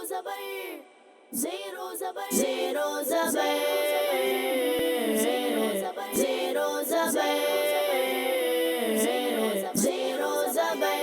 ज़बर ज़ेरो ज़बर ज़ेरो ज़बर ज़ेरो ज़बर ज़ेरो ज़बर ज़ेरो ज़बर।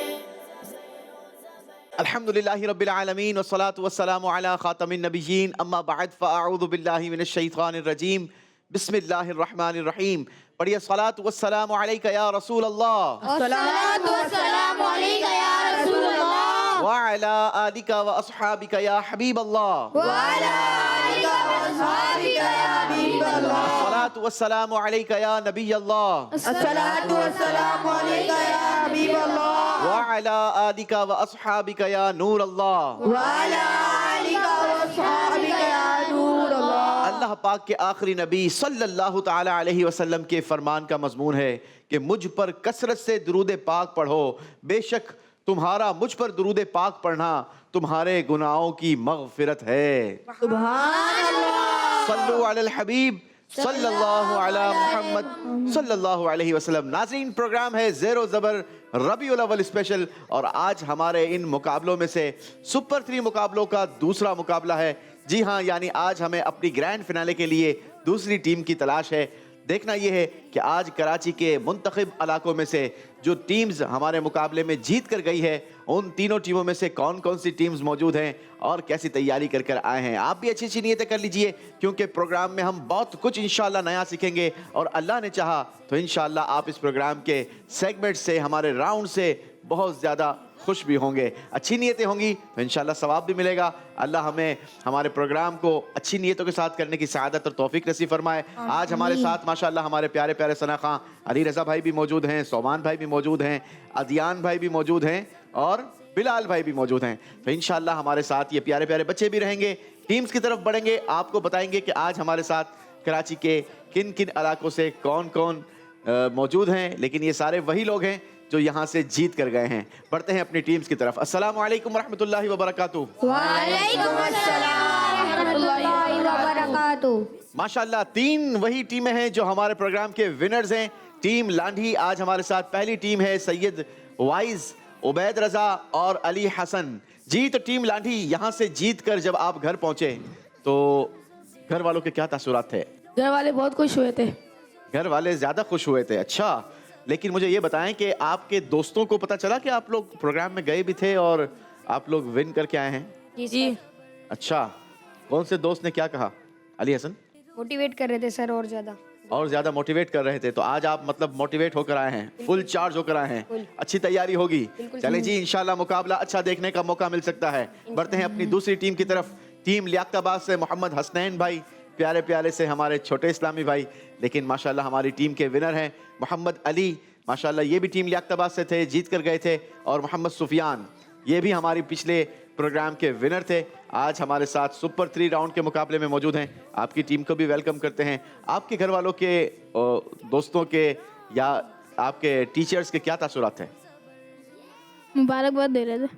अल्हम्दुलिल्लाहि रब्बिल आलमीन वस्सलातु वस्सलामु अला खातमिन नबिय्यीन अम्मा बअद फ़अऊज़ु बिल्लाहि मिनश शैतानिर रजीम बिस्मिल्लाहिर रहमानिर रहीम। पढ़िए सलातु वस्सलामु अलैका या रसूल अल्लाह अस्सलातु वस्सलामु अलैका या रसूलल्लाह व अला आलिका व अस्हाबिका या हबीब अल्लाह व अला आलिका व अस्हाबिका या हबीबल्लाह। सलातु वस्सलामु अलैका या नबी अल्लाह अस्सलातु वस्सलामु अलैका या हबीबल्लाह व अला आलिका व अस्हाबिका या नूर अल्लाह। व अला आलिका व अस्हाबिका या नूरल्लाह। अल्लाह पाक के आखिरी नबी सल्लल्लाहु ताला अलैहि वसल्लम के फरमान का मजमून है कि मुझ पर कसरत से दुरूद पाक पढ़ो, बेशक तुम्हारा मुझ पर दुरूद पाक पढ़ना तुम्हारे गुनाहों की मगफिरत है। सुभान अल्लाह। सल्लु अलल हबीब सल्लल्लाहु अला मुहम्मद सल्लल्लाहु अलैहि वसल्लम। नाज़रीन, प्रोग्राम है ज़ेरो ज़बर रबीउल अव्वल स्पेशल और आज हमारे इन मुकाबलों में से सुपर 3 मुकाबलों का दूसरा मुकाबला है। जी हाँ, यानी आज हमें अपनी ग्रैंड फिनाले के लिए दूसरी टीम की तलाश है। देखना यह है कि आज कराची के मुंतखब इलाकों में से जो टीम्स हमारे मुकाबले में जीत कर गई है उन तीनों टीमों में से कौन कौन सी टीम्स मौजूद हैं और कैसी तैयारी कर कर आए हैं। आप भी अच्छी अच्छी नीयतें कर लीजिए क्योंकि प्रोग्राम में हम बहुत कुछ इंशाल्लाह नया सीखेंगे और अल्लाह ने चाहा तो इंशाल्लाह आप इस प्रोग्राम के सेगमेंट से, हमारे राउंड से बहुत ज़्यादा खुश भी होंगे। अच्छी नीयतें होंगी तो इंशाल्लाह सवाब भी मिलेगा। अल्लाह हमें हमारे प्रोग्राम को अच्छी नीयतों के साथ करने की सआदत और तौफीक नसीब फरमाए। आज हमारे साथ माशाल्लाह हमारे प्यारे प्यारे सना खां, अली रज़ा भाई भी मौजूद हैं, सोमान भाई भी मौजूद हैं, अदियान भाई भी मौजूद हैं और बिलाल भाई भी मौजूद हैं। तो इंशाल्लाह हमारे साथ ये प्यारे प्यारे बच्चे भी रहेंगे। टीम्स की तरफ बढ़ेंगे, आपको बताएंगे कि आज हमारे साथ कराची के किन किन इलाकों से कौन कौन मौजूद हैं, लेकिन ये सारे वही लोग हैं जो यहाँ से जीत कर गए हैं। बढ़ते हैं अपनी टीम्स की तरफ। अस्सलामु अलैकुम वरहमतुल्लाहि वबरकातुहू। वालेकुम अस्सलाम रहमतुल्लाहि व बरकातुहू। माशाल्लाह 3 वही टीमें हैं जो हमारे प्रोग्राम के विनर्स हैं। टीम लांढी आज हमारे साथ पहली टीम है सैयद वाइज, उबैद रजा और अली हसन। जी, तो टीम लांढी यहाँ से जीत कर जब आप घर पहुंचे तो घर वालों के क्या तासुरात थे? घर वाले बहुत खुश हुए थे। घर वाले ज्यादा खुश हुए थे। अच्छा, लेकिन मुझे ये बताएं कि आपके दोस्तों को पता चला कि आप लोग प्रोग्राम में गए भी थे और आप लोग विन करके आए हैं? जी अच्छा, कौन से दोस्त ने क्या कहा? अली हसन मोटिवेट कर रहे थे सर और ज़्यादा मोटिवेट कर रहे थे। तो आज आप मतलब मोटिवेट होकर आए हैं, फुल चार्ज होकर आए हैं, अच्छी तैयारी होगी। चलें जी, इंशाल्लाह मुकाबला अच्छा देखने का मौका मिल सकता है। बढ़ते हैं अपनी दूसरी टीम की तरफ। टीम लियाकताबाद से मोहम्मद हसनैन भाई, प्यारे प्यारे से हमारे छोटे इस्लामी भाई, लेकिन माशाल्लाह हमारी टीम के विनर हैं मोहम्मद अली। माशाल्लाह ये भी टीम लियाकताबाद से थे, जीत कर गए थे। और मोहम्मद सुफियान, ये भी हमारी पिछले प्रोग्राम के विनर थे, आज हमारे साथ सुपर 3 राउंड के मुकाबले में मौजूद हैं। आपकी टीम को भी वेलकम करते हैं। आपके घर वालों के, दोस्तों के या आपके टीचर्स के क्या तासुरात हैं? मुबारकबाद दे रहे थे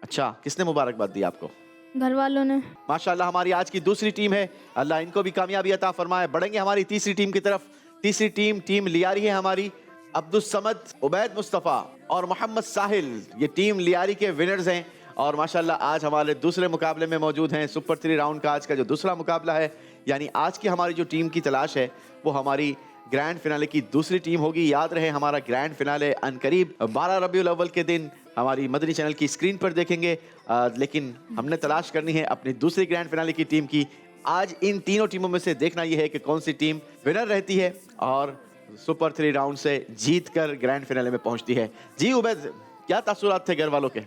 अच्छा, किसने मुबारकबाद दी आपको? घर वालों ने। माशाल्लाह हमारी आज की दूसरी टीम है, अल्लाह इनको भी कामयाबी अता फरमाए। बढ़ेंगे हमारी तीसरी टीम की तरफ। तीसरी टीम लियारी है हमारी। अब्दुल समद, उबैद मुस्तफ़ा और मोहम्मद साहिल, ये टीम लियारी के विनर्स हैं और माशाल्लाह आज हमारे दूसरे मुकाबले में मौजूद हैं। सुपर 3 राउंड का आज का जो दूसरा मुकाबला है, यानी आज की हमारी जो टीम की तलाश है वो हमारी ग्रैंड फिनाले की दूसरी टीम होगी। याद रहे हमारा ग्रैंड फिनाले अनकरीब 12 रबीउल अव्वल के दिन हमारी मदनी चैनल की स्क्रीन पर देखेंगे। लेकिन हमने तलाश करनी है अपनी दूसरी ग्रैंड फिनाले की टीम की। आज इन तीनों टीमों में से देखना यह है कि कौन सी टीम विनर रहती है और सुपर 3 राउंड से जीत कर ग्रैंड फिनाले में पहुंचती है। जी उबैद, क्या तासुरात थे घर वालों के?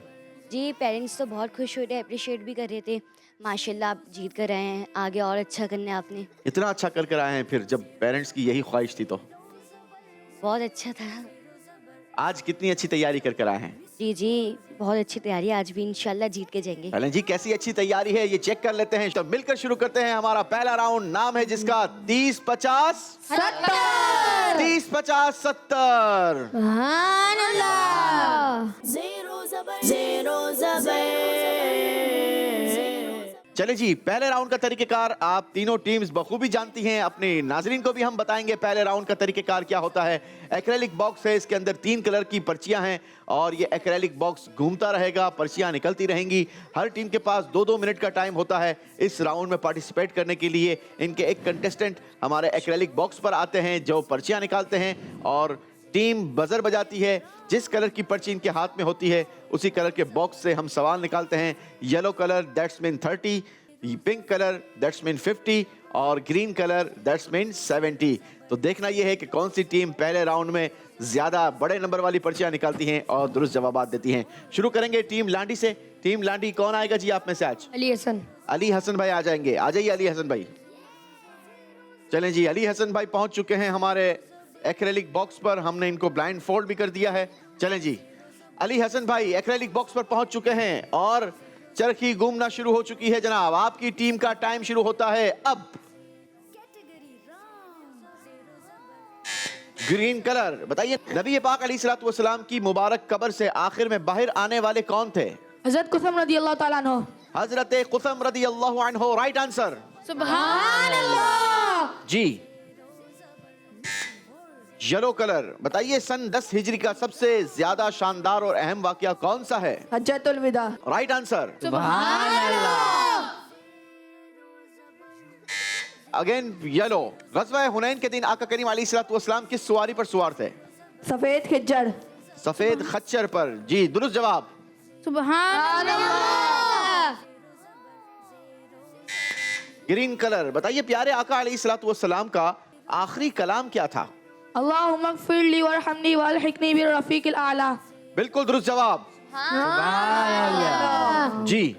जी, पेरेंट्स तो बहुत खुश हुए थे, अप्रिशिएट भी कर रहे थे। माशाल्लाह आप जीत कर आए हैं, आगे और अच्छा करना है आपने। इतना अच्छा कर कर आए हैं, फिर जब पेरेंट्स की यही ख्वाहिश थी तो बहुत अच्छा था। आज कितनी अच्छी तैयारी कर कर आए हैं? जी बहुत अच्छी तैयारी है, आज भी इंशाल्लाह जीत के जाएंगे। चलें जी, कैसी अच्छी तैयारी है ये चेक कर लेते हैं। तो मिलकर शुरू करते हैं हमारा पहला राउंड। नाम है जिसका 30-50 70। 30-50 70। सुभान अल्लाह। ज़ेरो ज़बर ज़ेरो ज़बर चले जी, पहले राउंड का तरीकेकार आप तीनों टीम्स बखूबी जानती हैं। अपने नाजरीन को भी हम बताएंगे पहले राउंड का तरीकेकार क्या होता है। एक्रेलिक बॉक्स है, इसके अंदर 3 कलर की पर्चियां हैं और ये एक्रेलिक बॉक्स घूमता रहेगा, पर्चियां निकलती रहेंगी। हर टीम के पास 2-2 मिनट का टाइम होता है इस राउंड में पार्टिसिपेट करने के लिए। इनके एक कंटेस्टेंट हमारे एक्रेलिक बॉक्स पर आते हैं जो पर्चियां निकालते हैं और टीम बजर बजाती है। जिस कलर की पर्ची इनके हाथ में होती है उसी कलर के बॉक्स से हम सवाल निकालते हैं। Yellow colour that's mean 30, pink colour that's mean 50 और ग्रीन कलर दैट्स मीन 70। तो देखना यह है कि कौन सी टीम पहले राउंड में ज्यादा बड़े नंबर वाली पर्चियां निकालती हैं और दुरुस्त जवाब देती हैं। शुरू करेंगे टीम लांडी से। टीम लांडी कौन आएगा जी आप में से आज? अली हसन। अली हसन भाई आ जाएंगे। आ जाइए अली हसन भाई। चलें जी, अली हसन भाई पहुंच चुके हैं हमारे एक्रेलिक बॉक्स पर। हमने इनको ब्लाइंड फोल्ड भी कर दिया है। चलें जी, अली हसन भाई एक्रेलिक बॉक्स पर पहुंच चुके हैं और चरखी घूमना शुरू हो चुकी है जनाब। आपकी टीम का टाइम शुरू होता है अब। ग्रीन कलर, बताइए नबी पाक अलैहिस्सलातु वस्सलाम की मुबारक कब्र से आखिर में बाहर आने वाले कौन थे? हजरत कुसम रदी अल्लाह ताला अन्हु। हजरत कुसम रदी अल्लाह अन्हु राइट आंसर। सुभान अल्लाह। जी। येलो कलर, बताइए सन 10 हिजरी का सबसे ज्यादा शानदार और अहम वाकया कौन सा है? हज्जतुल विदा। Right answer. सुभान अल्लाह। अगेन येलो, गज़वा हुनैन के दिन आका करीम अलैहिस्सलातु वस्सलाम किस सवारी पर सवार थे? सफेद खच्चर। सफेद खच्चर पर। जी दुरुस्त जवाब। सुभान अल्लाह। ग्रीन कलर, बताइए प्यारे आका अलैहिस्सलातु वस्सलाम का आखिरी कलाम क्या था? अल्लाहुम्मा ग़फ़िरली वरहमनी वअल्हिक़नी बिर्रफ़ीक़िल आला। बिल्कुल दुरुस्त जवाब। जी।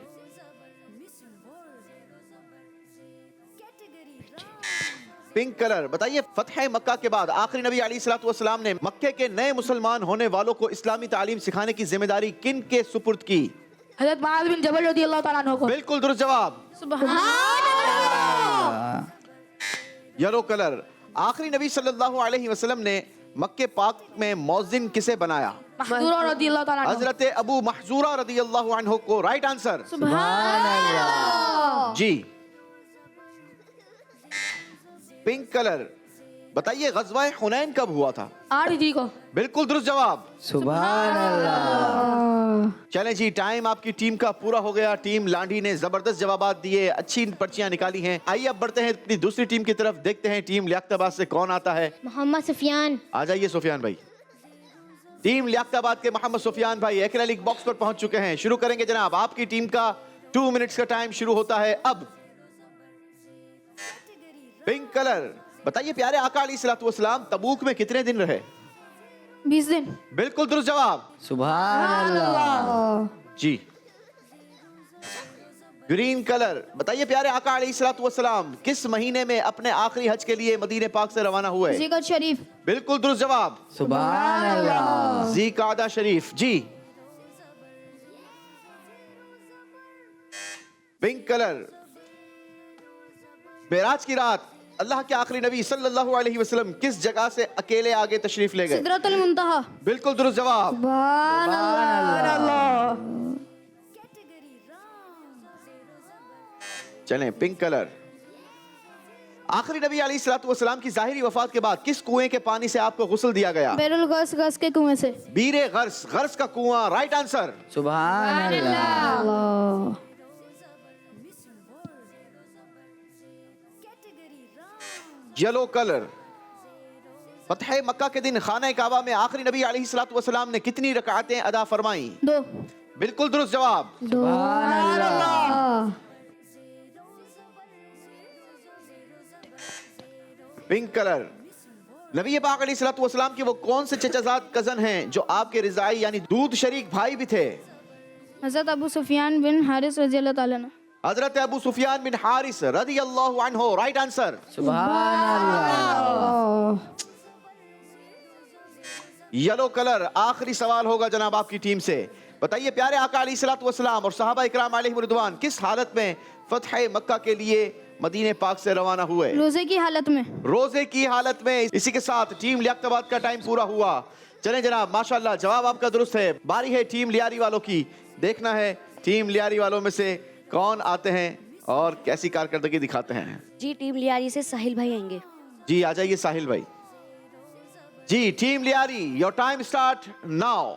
पिंक कलर, बताइए फतह मक्का के बाद आखिरी नबी अलैहिस्सलातु वस्सलाम ने मक्के के नए मुसलमान होने वालों को इस्लामी तालीम सिखाने की जिम्मेदारी किन के सुपुर्द की? हजरत मुआज़ बिन जबल रदी अल्लाह ताला अन्हु को। बिल्कुल दुरुस्त जवाब। सुभान अल्लाह। येलो कलर, आखिरी नबी सल्लल्लाहु अलैहि वसल्लम ने मक्के पाक में मौज़िन किसे बनाया? महज़ूरा रदी अल्लाह ताला अन्हु। हजरत अबू महज़ूरा रदी अल्लाह अन्हु को। Right answer. सुभान अल्लाह। जी। पिंक कलर, बताइए गज़वा हुनैन कब हुआ था? 8 हिजरी को। बिल्कुल दुरुस्त जवाब। सुभान अल्लाह। चलें जी, टाइम आपकी टीम का पूरा हो गया। टीम लांडी ने जबरदस्त जवाब दिए, अच्छी पर्चियां निकाली हैं। आइए अब बढ़ते हैं अपनी दूसरी टीम की तरफ, देखते हैं टीम लियाकताबाद से कौन आता है। मोहम्मद सुफियान। आ जाइए सुफियान भाई। टीम लियाकताबाद के मोहम्मद सुफियान भाई एक्रेलिक बॉक्स पर पहुंच चुके हैं। शुरू करेंगे जनाब, आपकी टीम का 2 मिनट्स का टाइम शुरू होता है अब। पिंक कलर, बताइए प्यारे आका अलैहिस्सलातु वस्सलाम तबूक में कितने दिन रहे? 20 दिन। बिल्कुल दुरुस्त जवाब। सुभान अल्लाह। जी। ग्रीन कलर, बताइए प्यारे आका अलैहिस्सलातु वस्सलाम किस महीने में अपने आखिरी हज के लिए मदीने पाक से रवाना हुए? ज़िक़अत शरीफ। बिल्कुल दुरुस्त जवाब। सुभान अल्लाह। ज़िक़अदा शरीफ। जी। पिंक कलर, मेराज की रात अल्लाह के आखिरी नबी सल्लल्लाहु अलैहि वसल्लम किस जगह से अकेले आगे तशरीफ ले गए? सिदरतुल मुंतहा। बिल्कुल दुरुस्त जवाब। सुभान अल्लाह। चलें, पिंक कलर, आखिरी नबी अलैहिस्सलातु वस्सलाम की ज़ाहिरी वफात के बाद किस कुएं के पानी से आपको गुस्ल दिया गया? बैरुल गस गस के कुएं से। बीरे गर्स, गर्स का कुआं। Right answer. सुभान अल्लाह। येलो कलर, फतह मक्का के दिन खाना काबा में आखिरी नबी अलैहिस्सलातु वस्सलाम ने कितनी रकातें अदा फरमाई? 2। बिल्कुल दुरुस्त जवाब। सुभान अल्लाह। पिंक कलर, नबी पाक अलैहिस्सलातु वस्सलाम के वो कौन से चचाजाद कजन हैं जो आपके रिजाई यानी दूध शरीक भाई भी थे? हजरत अबू सुफियान बिन हारिस रज़ी अल्लाह ताला अन्हु। हजरत अबू सुफियान बिन हारिस रदी अल्लाह अन्हु। Right answer. सुभान अल्लाह। येलो कलर, आखिरी सवाल होगा जनाब आपकी टीम से। बताइए प्यारे आका अलैहिस्सलातु वस्सलाम और सहाबा इकराम अलैहिम रिदवान किस हालत में फतह मक्का के लिए मदीने पाक से रवाना हुए? रोजे की हालत में। रोजे की हालत में। इसी के साथ टीम लियाकताबाद का टाइम पूरा हुआ। चलें जनाब, माशाल्लाह जवाब आपका दुरुस्त है। बारी है टीम लियारी वालों की। देखना है टीम लियारी वालों में से कौन आते हैं और कैसी कारकर्दगी दिखाते हैं। जी टीम लियारी से साहिल भाई आएंगे। जी आ जाइए साहिल भाई। जी team Lyari, your time start now.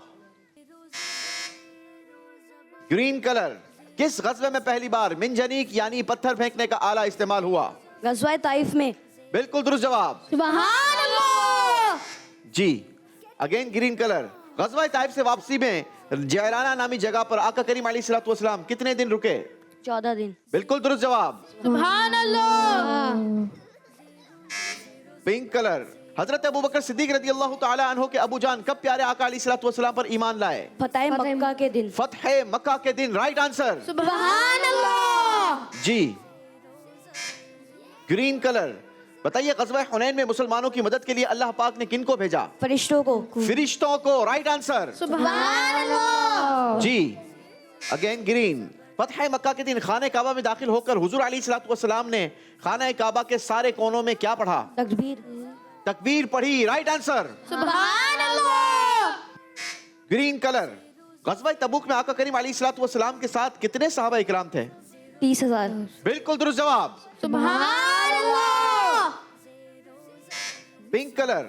Green colour, किस गज़वे में पहली बार मिंजनीक यानी पत्थर फेंकने का आला इस्तेमाल हुआ? गज़वाए ताइफ में। बिल्कुल दुरुस्त जवाब। सुभान अल्लाह। जी अगेन ग्रीन कलर, गज़वा ताइफ से वापसी में जयराना नामी जगह पर आका करीम अलैहिस्सलातु वस्सलाम कितने दिन रुके? 14 दिन। बिल्कुल दुरुस्त जवाब। सुभान अल्लाह। पिंक कलर, हजरत अबू बकर सिद्दीक रदी अल्लाह ताला अन्हो के अबू जान कब प्यारे आका अलैहिस्सलातु वस्सलाम पर ईमान लाए? फतेह मक्का के दिन। फतह मक्का के दिन, राइट आंसर। सुभान अल्लाह। जी ग्रीन कलर, बताइए गज़वा हुनैन में मुसलमानों की मदद के लिए अल्लाह पाक ने किन को भेजा? फरिश्तों को। फरिश्तों को, राइट आंसर। सुभान अल्लाह। जी अगेन ग्रीन, फतह मक्का के दिन खाने काबा में दाखिल होकर हुजूर अलैहिस्सलातु वस्सलाम ने खाना काबा के सारे कोनों में क्या पढ़ा? तकबीर। तकबीर पढ़ी, राइट आंसर। सुभान अल्लाह। ग्रीन कलर, गज़वा तबूक में आका करीम अलैहिस्सलातु वस्सलाम के साथ कितने सहाबा इकराम थे? 30,000। बिल्कुल दुरुस्त जवाब। सुभान अल्लाह। पिंक कलर,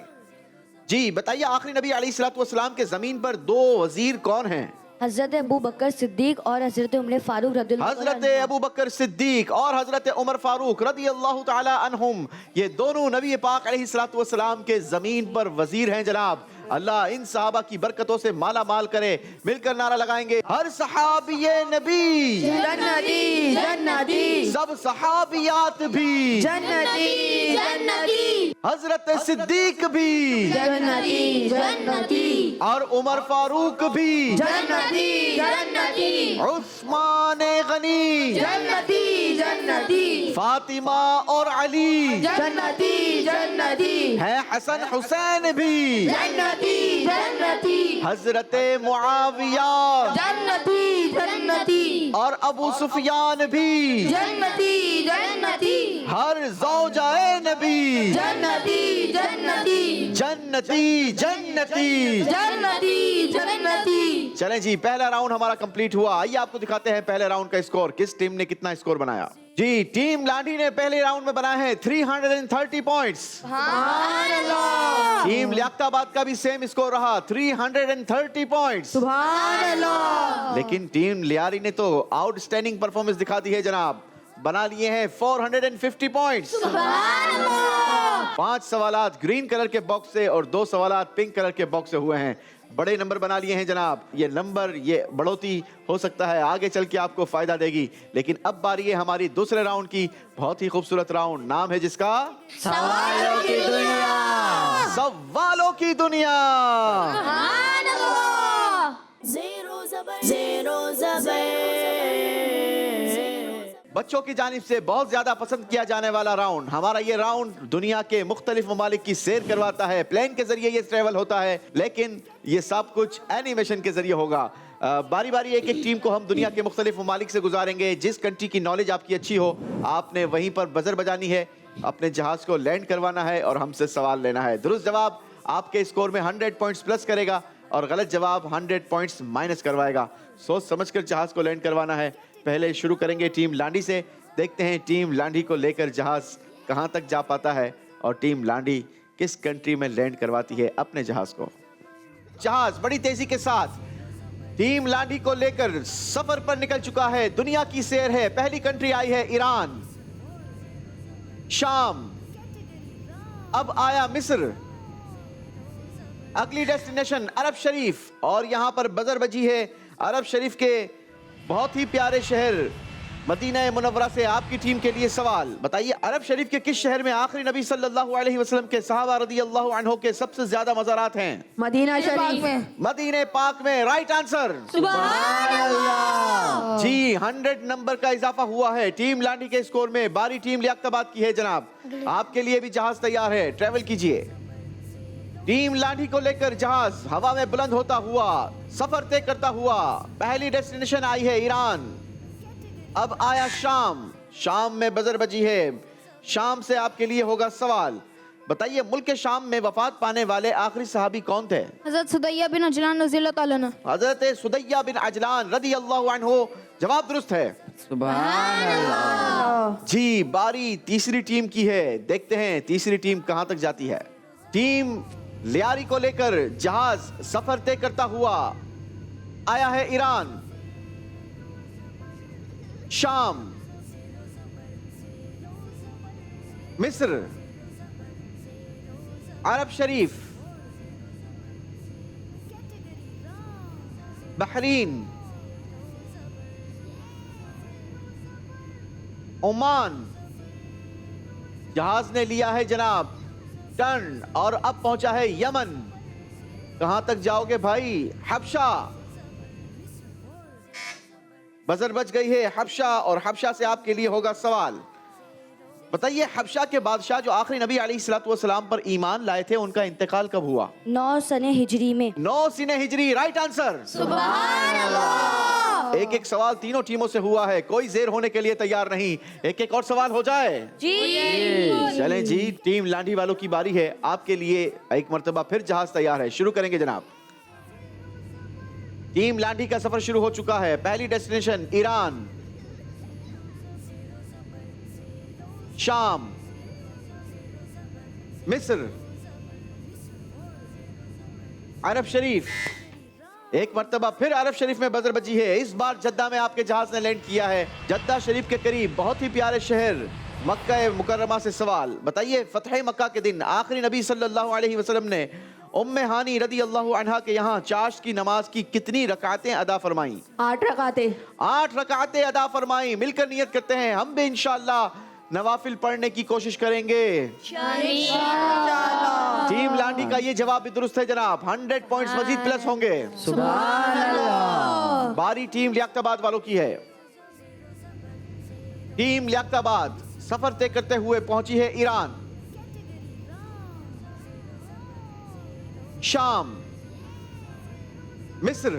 जी बताइए आखिरी नबी अलैहिस्सलातु वस्सलाम के जमीन पर 2 वजीर कौन हैं? हजरत अबू बकर सिद्दीक और हजरत उमर फारूक रदियल्लाहु हजरत अन्हु। अबू बकर सिद्दीक और हजरत उमर फारूक रदी अल्लाह ताला अन्हुम, ये दोनों नबी पाक अलैहिस्सलातु वस्सलाम के जमीन पर वजीर हैं जनाब। अल्लाह इन सहाबा की बरकतों से माला माल करे। मिलकर नारा लगाएंगे, हर सहाबिये नबी जन्नती जन्नती, सब सहाबियात भी जन्नती जन्नती, हजरत सिद्दीक भी जन्नती जन्नती, और उमर फारूक भी जन्नती जन्नती, उस्मान गनी, जन्नती जन्नती, फातिमा और अली, जन्नती जन्नती, है हसन हुसैन भी, जन्नती जन्नती, हजरत मुआविया जन्नती जन्नती, और अबू सुफियान भी, जन्नती जन्नती, हर ज़ौजाए नबी जन्नती जन्नती, जन्नती जन्नती। जन्नती जन्नती। चलें जी, पहला राउंड हमारा कंप्लीट हुआ। आइए आपको दिखाते हैं पहले राउंड का स्कोर, किस टीम ने कितना स्कोर बनाया। जी टीम लाठी ने पहले राउंड में बनाए हैं 330 पॉइंट्स। सुभान अल्लाह, टीम लियाकताबाद का भी सेम स्कोर रहा 330 पॉइंट्स। सुभान अल्लाह, लेकिन टीम लियारी ने तो आउटस्टैंडिंग परफॉर्मेंस दिखा दी है जनाब, बना लिए हैं 450 पॉइंट्स। सुभान अल्लाह, 5 सवालात ग्रीन कलर के बॉक्स से और 2 सवालात पिंक कलर के बॉक्स से हुए हैं। बड़े नंबर बना लिए हैं जनाब। ये नंबर, ये बढ़ोतरी हो सकता है आगे चल के आपको फायदा देगी। लेकिन अब बारी है हमारी दूसरे राउंड की, बहुत ही खूबसूरत राउंड, नाम है जिसका सवालों की दुनिया। सवालों की दुनिया। सुभान अल्लाह। Zero Zabar, Zero Zabar. बच्चों की जानिब से बहुत ज्यादा पसंद किया जाने वाला राउंड। हमारा ये राउंड दुनिया के मुख्तलिफ ममालिक की सैर करवाता है। प्लेन के जरिए ये ट्रेवल होता है, लेकिन ये सब कुछ एनिमेशन के जरिए होगा। बारी बारी एक एक टीम को हम दुनिया के मुख्तलिफ ममालिक से गुजारेंगे। जिस कंट्री की नॉलेज आपकी अच्छी हो, आपने वहीं पर बजर बजानी है, अपने जहाज को लैंड करवाना है और हमसे सवाल लेना है। दुरुस्त जवाब आपके स्कोर में 100 पॉइंट्स प्लस करेगा और गलत जवाब 100 पॉइंट्स माइनस करवाएगा। सोच समझकर जहाज को लैंड करवाना है। पहले शुरू करेंगे टीम लांडी से। देखते हैं टीम लांडी को लेकर जहाज कहां तक जा पाता है और टीम लांडी किस कंट्री में लैंड करवाती है अपने जहाज को। जहाज बड़ी तेजी के साथ टीम लांडी को लेकर सफर पर निकल चुका है। दुनिया की सैर है। पहली कंट्री आई है ईरान, शाम, अब आया मिस्र, अगली डेस्टिनेशन अरब शरीफ और यहां पर बजर बजी है अरब शरीफ के बहुत ही प्यारे शहर मदीना मुनव्वरा से। आपकी टीम के लिए सवाल, बताइए अरब शरीफ के किस शहर में आखिरी नबी सल्लल्लाहु अलैहि वसल्लम के सहाबा रदी अल्लाह अन्हो के सबसे ज्यादा मज़ारात हैं? मदीना शरीफ। मदीने पाक में, राइट आंसर। सुभान अल्लाह, जी 100 नंबर का इजाफा हुआ है टीम लांडी के स्कोर में। बारी टीम लियाकताबाद की है जनाब। आपके लिए भी जहाज तैयार है, ट्रेवल कीजिए। टीम लांडी को लेकर जहाज हवा में बुलंद होता हुआ सफर तय करता हुआ पहली डेस्टिनेशन आई है ईरान, अब आया शाम। शाम में बजर बजी है। शाम से आपके लिए होगा सवाल, बताइए मुल्क शाम में वफात पाने वाले आखिरी सहाबी कौन थे? हज़रत सुदैया बिन अजलान रज़ी अल्लाह तआला अन्हु। हजरत सुदैया बिन अजलान रदी अल्लाह अन्हु। जवाब दुरुस्त है। सुभान अल्लाह। जी, बारी तीसरी टीम की है। देखते हैं तीसरी टीम कहां तक जाती है। टीम लियारी को लेकर जहाज सफर तय करता हुआ आया है ईरान, शाम, मिस्र, अरब शरीफ, बहरीन, ओमान। जहाज ने लिया है जनाब टर्न और अब पहुंचा है यमन। कहां तक जाओगे भाई? हबशा। बजर बज गई है हबशा और हबशा से आपके लिए होगा सवाल। बताइए, हबशा के बादशाह जो आखिरी नबी अलैहिस्सलातु वस्सलाम पर ईमान लाए थे, उनका इंतकाल कब हुआ? 9 सने हिजरी में। 9 सने हिजरी। Right answer. सुभान अल्लाह। एक एक सवाल तीनों टीमों से हुआ है, कोई जेर होने के लिए तैयार नहीं। एक एक और सवाल हो जाए जी। चलें जी, टीम लांडी वालों की बारी है। आपके लिए एक मर्तबा फिर जहाज तैयार है। शुरू करेंगे जनाब। टीम लांडी का सफर शुरू हो चुका है। पहली डेस्टिनेशन ईरान, शाम, मिस्र, अरब शरीफ। एक मर्तबा फिर अरब शरीफ में बजर बजी है। इस बार जद्दा में आपके जहाज ने लैंड किया है। जद्दा शरीफ के करीब बहुत ही प्यारे शहर मक्का मुकर्रमा से सवाल। बताइए, फतह मक्का के दिन आखिरी नबी सल्लल्लाहु अलैहि वसल्लम ने उम्मे हानी रदी अल्लाह अन्हा के यहाँ चाश की नमाज की कितनी रकातें अदा फरमाई? 8 रकाते। 8 रकातें अदा फरमाई। मिलकर नियत करते हैं, हम भी इंशाअल्लाह नवाफिल पढ़ने की कोशिश करेंगे। टीम लांडी का ये जवाब भी दुरुस्त है जनाब। 100 पॉइंट्स मजीद प्लस होंगे। सुभान अल्लाह। बारी टीम लियाकताबाद वालों की है। टीम लियाकताबाद सफर तय करते हुए पहुंची है ईरान, शाम, मिस्र,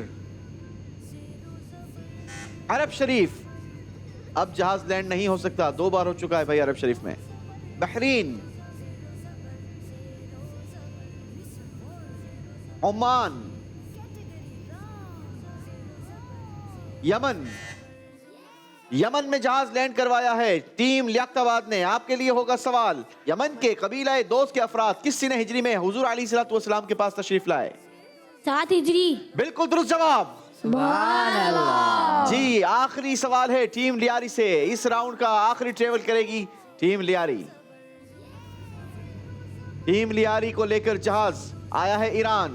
अरब शरीफ। अब जहाज लैंड नहीं हो सकता, 2 बार हो चुका है भाई अरब शरीफ में। Bahrain, Oman, Yemen. यमन में जहाज लैंड करवाया है टीम लियाकताबाद ने। आपके लिए होगा सवाल, यमन के कबीला दोस्त के अफराद किस सिने हिजरी में हुजूर अलैहिस्सलातु वस्सलाम के पास तशरीफ लाए? 7 हिजरी। बिल्कुल दुरुस्त जवाब। सुभान अल्लाह। जी, आखिरी सवाल है टीम लियारी से। इस राउंड का आखिरी ट्रेवल करेगी टीम लियारी। टीम लियारी को लेकर जहाज आया है ईरान,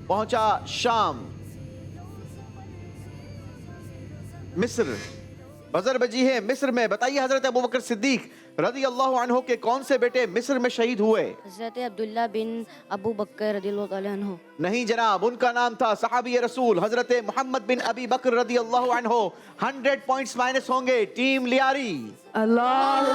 पहुंचा शाम, मिस्र। बजर बजी है मिस्र में। बताइए, हजरत अबू बकर सिद्दीक रदी अल्लाह अन्हो के कौन से बेटे मिस्र में शहीद हुए? हजरत अब्दुल्ला बिन अबू बकर रदियल्लाहु ताला अन्हु। नहीं जनाब, उनका नाम था सहाबी रसूल हजरत मोहम्मद बिन अबी बकर रदी अल्लाह अन्हो। 100 पॉइंट्स माइनस होंगे टीम लियारी। अल्लाहु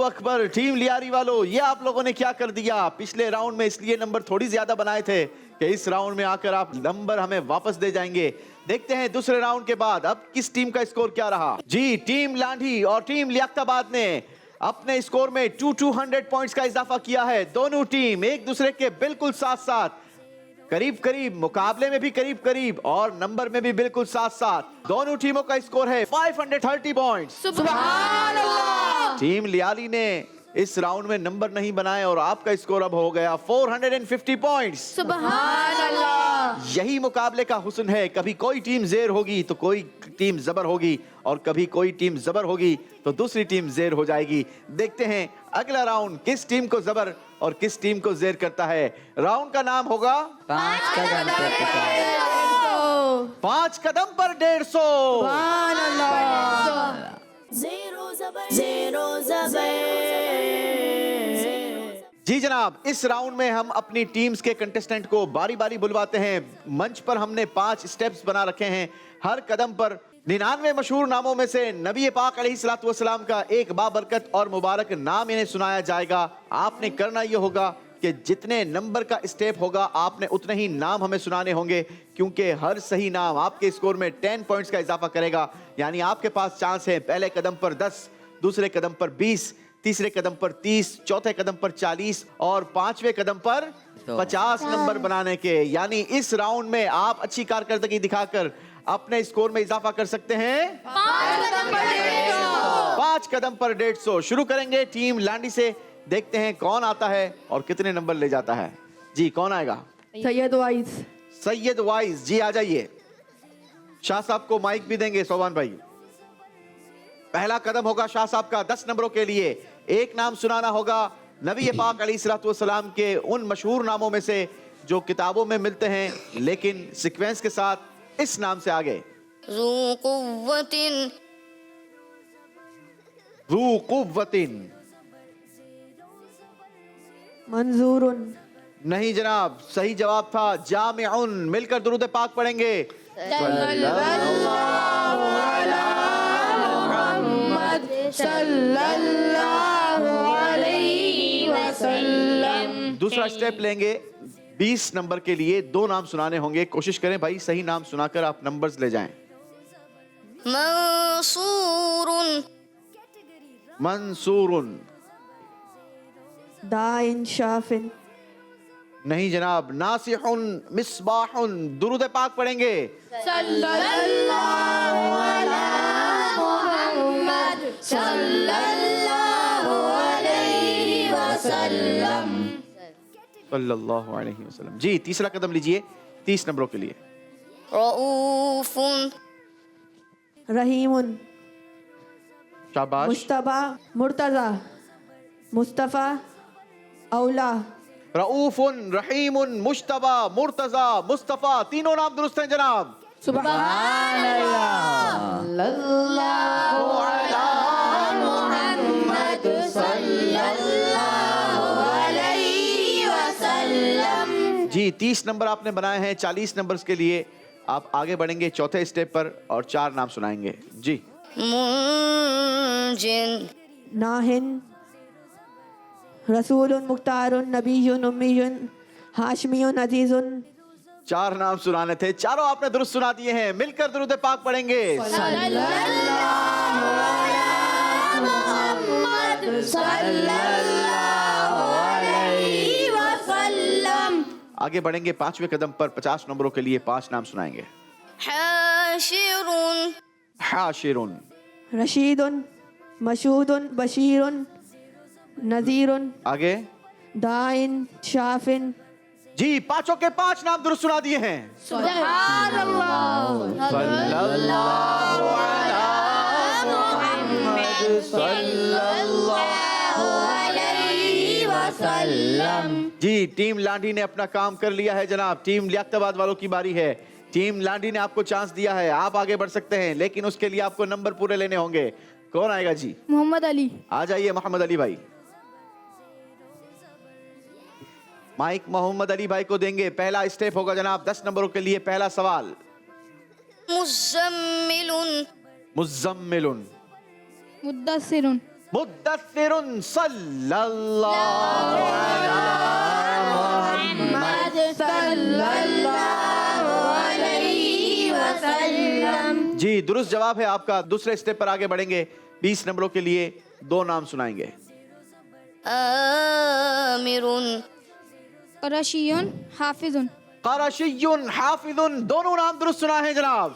अकबर। टीम लियारी वालों, ये आप लोगों ने क्या कर दिया? पिछले राउंड में इसलिए नंबर थोड़ी ज्यादा बनाए थे कि इस राउंड में आकर आप नंबर हमें वापस दे जाएंगे। देखते हैं दूसरे राउंड के बाद अब किस टीम का स्कोर क्या रहा। जी, टीम लांडी और टीम लियाकताबाद ने अपने स्कोर में 200 पॉइंट्स का इजाफा किया है। दोनों टीम एक दूसरे के बिल्कुल साथ साथ, करीब करीब, मुकाबले में भी करीब करीब और नंबर में भी बिल्कुल साथ साथ। दोनों टीमों का स्कोर है 530 पॉइंट्स। सुभान अल्लाह। टीम लियारी ने इस राउंड में नंबर नहीं बनाए और आपका स्कोर अब हो गया 450 पॉइंट्स। सुभान अल्लाह। यही मुकाबले का हुस्न है। कभी कोई टीम जेर होगी तो कोई टीम जबर होगी और कभी कोई टीम जबर होगी तो दूसरी टीम जेर हो जाएगी। देखते हैं अगला राउंड किस टीम को जबर और किस टीम को जेर करता है। राउंड का नाम होगा 5 कदम पर 5 कदम पर 150। सुभान अल्लाह। Zero Zabar. जी जनाब, इस राउंड में हम अपनी टीम्स के कंटेस्टेंट को बारी बारी बुलवाते हैं। मंच पर हमने 5 स्टेप्स बना रखे हैं। हर कदम पर 99 मशहूर नामों में से नबी पाक अलैहिस्सलातु वस्सलाम का एक बाबरकत और मुबारक नाम इन्हें सुनाया जाएगा। आपने करना यह होगा कि जितने नंबर का स्टेप होगा आपने उतने ही नाम हमें सुनाने होंगे, क्योंकि हर सही नाम आपके स्कोर में 10 पॉइंट्स का इजाफा करेगा। यानी आपके पास चांस है पहले कदम पर 10, दूसरे कदम पर 20, तीसरे कदम पर 30, चौथे कदम पर 40 और 5वें कदम पर 50 नंबर बनाने के। यानी इस राउंड में आप अच्छी कारकर्दगी दिखाकर अपने स्कोर में इजाफा कर सकते हैं 5 कदम पर 150। शुरू करेंगे टीम लांडी से, देखते हैं कौन आता है और कितने नंबर ले जाता है। जी कौन आएगा? सैयद वाइज। सैयद वाइज जी आ जाइए। शाह साहब को माइक भी देंगे सोबान भाई। पहला कदम होगा शाह साहब का 10 नंबरों के लिए। एक नाम सुनाना होगा नबी पाक अलैहिस्सलाम के उन मशहूर नामों में से जो किताबों में मिलते हैं, लेकिन सीक्वेंस के साथ इस नाम से आगे। ज़ू कुव्वतिन, ज़ू कुव्वतिन। मंजूरुन। नहीं जनाब, सही जवाब था जामिउन। मिलकर दुरूद पाक पढ़ेंगे। दूसरा स्टेप लेंगे 20 नंबर के लिए। 2 नाम सुनाने होंगे, कोशिश करें भाई सही नाम सुनाकर आप नंबर्स ले जाएं। मंसूरुन, मंसूरुन। दाइन शाफिन। नहीं जनाब, नासिहुन मिसबाहुन। दुरूद पाक पढ़ेंगे। सल्लल्लाहु अलैहि वसल्लम। जी तीसरा कदम लीजिए 30 नंबरों के लिए। रऊफुन, रहीमुन। शाबाश। मुश्तबा, मुर्तजा, मुस्तफा, औला। रऊफुन, रहीमुन, मुश्तबा, मुर्तजा, मुस्तफा, तीनों नाम दुरुस्त हैं जनाब। सुभान जी 30 नंबर आपने बनाए हैं। 40 नंबर्स के लिए आप आगे बढ़ेंगे चौथे स्टेप पर और 4 नाम सुनाएंगे। जी मुंजिन, नाहिन, रसूलुन, मुख्तारुन, नबीयुन, उम्मीयुन, हाशमीयुन, अजीजुन। 4 नाम सुनाने थे, चारों आपने दुरुस्त सुना दिए हैं। मिलकर दुरूद पाक पढ़ेंगे। आगे बढ़ेंगे 5वें कदम पर 50 नंबरों के लिए 5 नाम सुनाएंगे। हाशिरुन, हाशिरुन। रशीदुन, मशहूदुन, बशीरुन, नजीरुन। आगे दाइन शाफिन। जी 5 के 5 नाम दुरुस्त सुना दिए हैं। सल्लल्लाहु अलैहि मुहम्मद सल्लल्लाहु अलैहि वसल्लम। जी टीम लांडी ने अपना काम कर लिया है जनाब। टीम लियाकताबाद वालों की बारी है। टीम लांडी ने आपको चांस दिया है, आप आगे बढ़ सकते हैं, लेकिन उसके लिए आपको नंबर पूरे लेने होंगे। कौन आएगा जी? मोहम्मद अली। आ जाइए मोहम्मद अली भाई। माइक मोहम्मद अली भाई को देंगे। पहला स्टेप होगा जनाब 10 नंबरों के लिए। पहला सवाल। मुज़म्मिलुन, मुज़म्मिलुन, मुद्दस्सिरुन। मुद्दस्सिरुन। सल्लल्लाहु अलैहि वसल्लम। जी दुरुस्त जवाब है आपका। दूसरे स्टेप पर आगे बढ़ेंगे। 20 नंबरों के लिए 2 नाम सुनाएंगे। आमिरुन, रशीयुन, हाफिजुन। क़रशियुन, हाफिजुन। दोनों नाम दुरुस्त सुना है जनाब।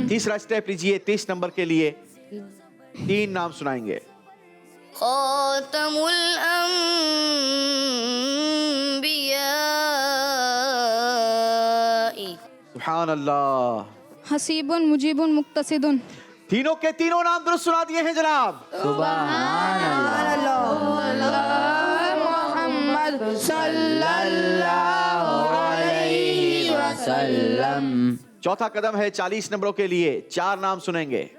तीसरा स्टेप लीजिए 30 नंबर के लिए। 3 नाम सुनाएंगे। खातमुल अंबिया, सुभान अल्लाह। हसीबुन, मुजीबुन, मुक्तसिदुन। तीनों के तीनों नाम दुरुस्त सुना दिए हैं जनाब। मोहम्मद सल्लल्लाहु अलैहि वसल्लम। चौथा कदम है 40 नंबरों के लिए। 4 नाम सुनेंगे।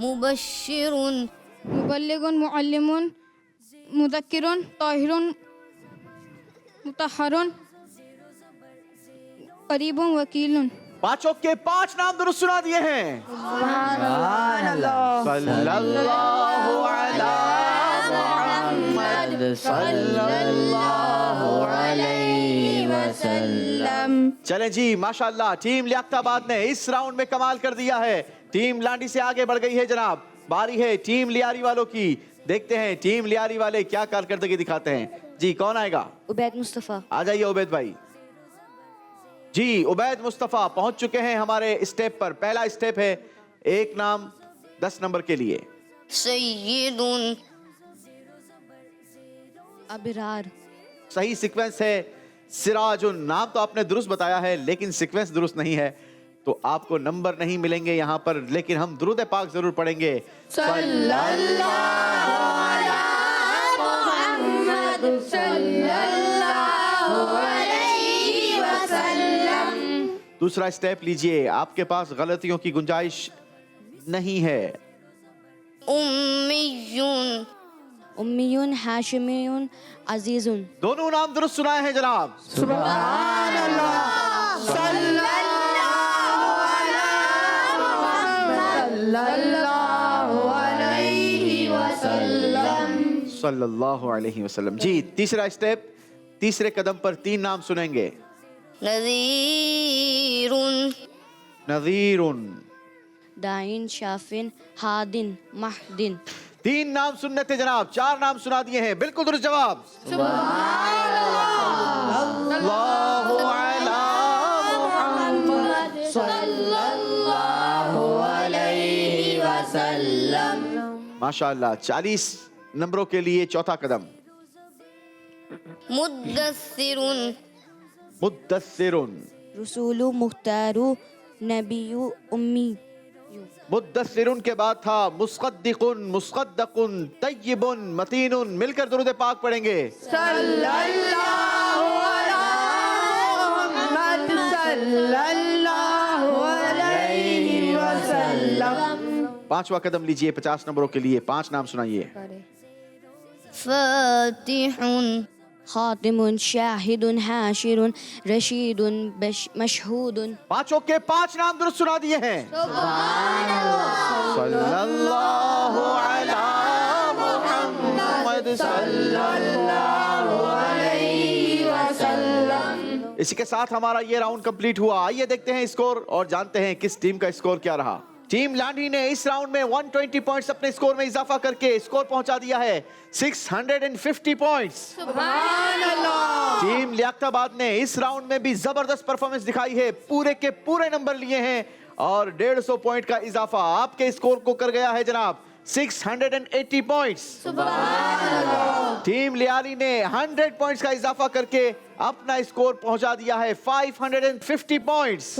मुबश्शिरुन, मुबल्लिगुन, मुअल्लिमुन, मुदक्किरुन, ताहिरुन, मुतहहरुन, करीबुन, वकीलुन। 5 के 5 नाम दुरुस्त सुना दिए हैं। सल्लल्लाहु अला मुहम्मद सल्लल्लाहु अलैहि वसल्लम। चलें जी माशाल्लाह, टीम लियाकताबाद ने इस राउंड में कमाल कर दिया है। टीम लांडी से आगे बढ़ गई है जनाब। बारी है टीम लियारी वालों की। देखते हैं टीम लियारी वाले क्या कारकर्दगी दिखाते हैं। जी कौन आएगा? उबैद मुस्तफ़ा। आ जाइए उबैद भाई। जी उबैद मुस्तफा पहुंच चुके हैं हमारे स्टेप पर। पहला स्टेप है एक नाम 10 नंबर के लिए। सय्यदुन अबरार। सही सीक्वेंस है सिराजुन। नाम तो आपने दुरुस्त बताया है लेकिन सीक्वेंस दुरुस्त नहीं है, तो आपको नंबर नहीं मिलेंगे यहाँ पर, लेकिन हम दुरूद पाक जरूर पढ़ेंगे। दूसरा स्टेप लीजिए, आपके पास गलतियों की गुंजाइश नहीं है। उम्मियुन उम्मीयुन हाशिमियुन अजीजुन। दोनों नाम दुरुस्त सुनाए हैं जनाब। सुभान अल्लाह। सल्लल्लाहु अलैहि वसल्लम। जी तीसरा स्टेप, तीसरे कदम पर 3 नाम सुनेंगे। नज़ीरुन नज़ीरुन। दाइन शाफिन हादिन महदिन। 3 नाम सुनने थे जनाब, 4 नाम सुना दिए हैं। बिल्कुल दुरुस्त जवाब। अल्लाहु अला मुहम्मद सल्लल्लाहु अलैहि वसल्लम। माशाअल्लाह। 40 नंबरों के लिए चौथा कदम। मुद्दस्सिरुन मुद्दस्सिरुन। रसूलु मुख्तारु नबियु उम्मी। मुद्दस्सिरुन के बाद था मुस्कद्दिकुन मुस्कद्दकुन तय्यिबुन मतीनुन। मिलकर दुरूद पाक पढ़ेंगे। सल्लल्लाहु अला मुहम्मद सल्लल्लाहु अलैहि वसल्लम। पांचवा कदम लीजिए 50 नंबरों के लिए। 5 नाम सुनाइए। फातिहुन खातिमुन शाहिदुन हाशिरुन रशीदुन मशहूदुन। पांचों के 5 नाम दुरुस्त सुना दिए हैं। सल्लल्लाहु अला मुहम्मद सल्लल्लाहु अलैहि वसल्लम। इसी के साथ हमारा ये राउंड कंप्लीट हुआ। आइए देखते हैं स्कोर और जानते हैं किस टीम का स्कोर क्या रहा। टीम लांडी ने इस राउंड में 120 पॉइंट्स अपने स्कोर में इजाफा करके स्कोर पहुंचा दिया है 650 पॉइंट्स। सुभान अल्लाह। टीम लियाकताबाद ने इस राउंड में भी जबरदस्त परफॉर्मेंस दिखाई है, पूरे के पूरे नंबर लिए हैं और 150 पॉइंट का इजाफा आपके स्कोर को कर गया है जनाब 680 पॉइंट्स। टीम लियारी ने 100 पॉइंट्स का इजाफा करके अपना स्कोर पहुंचा दिया है 550 पॉइंट्स।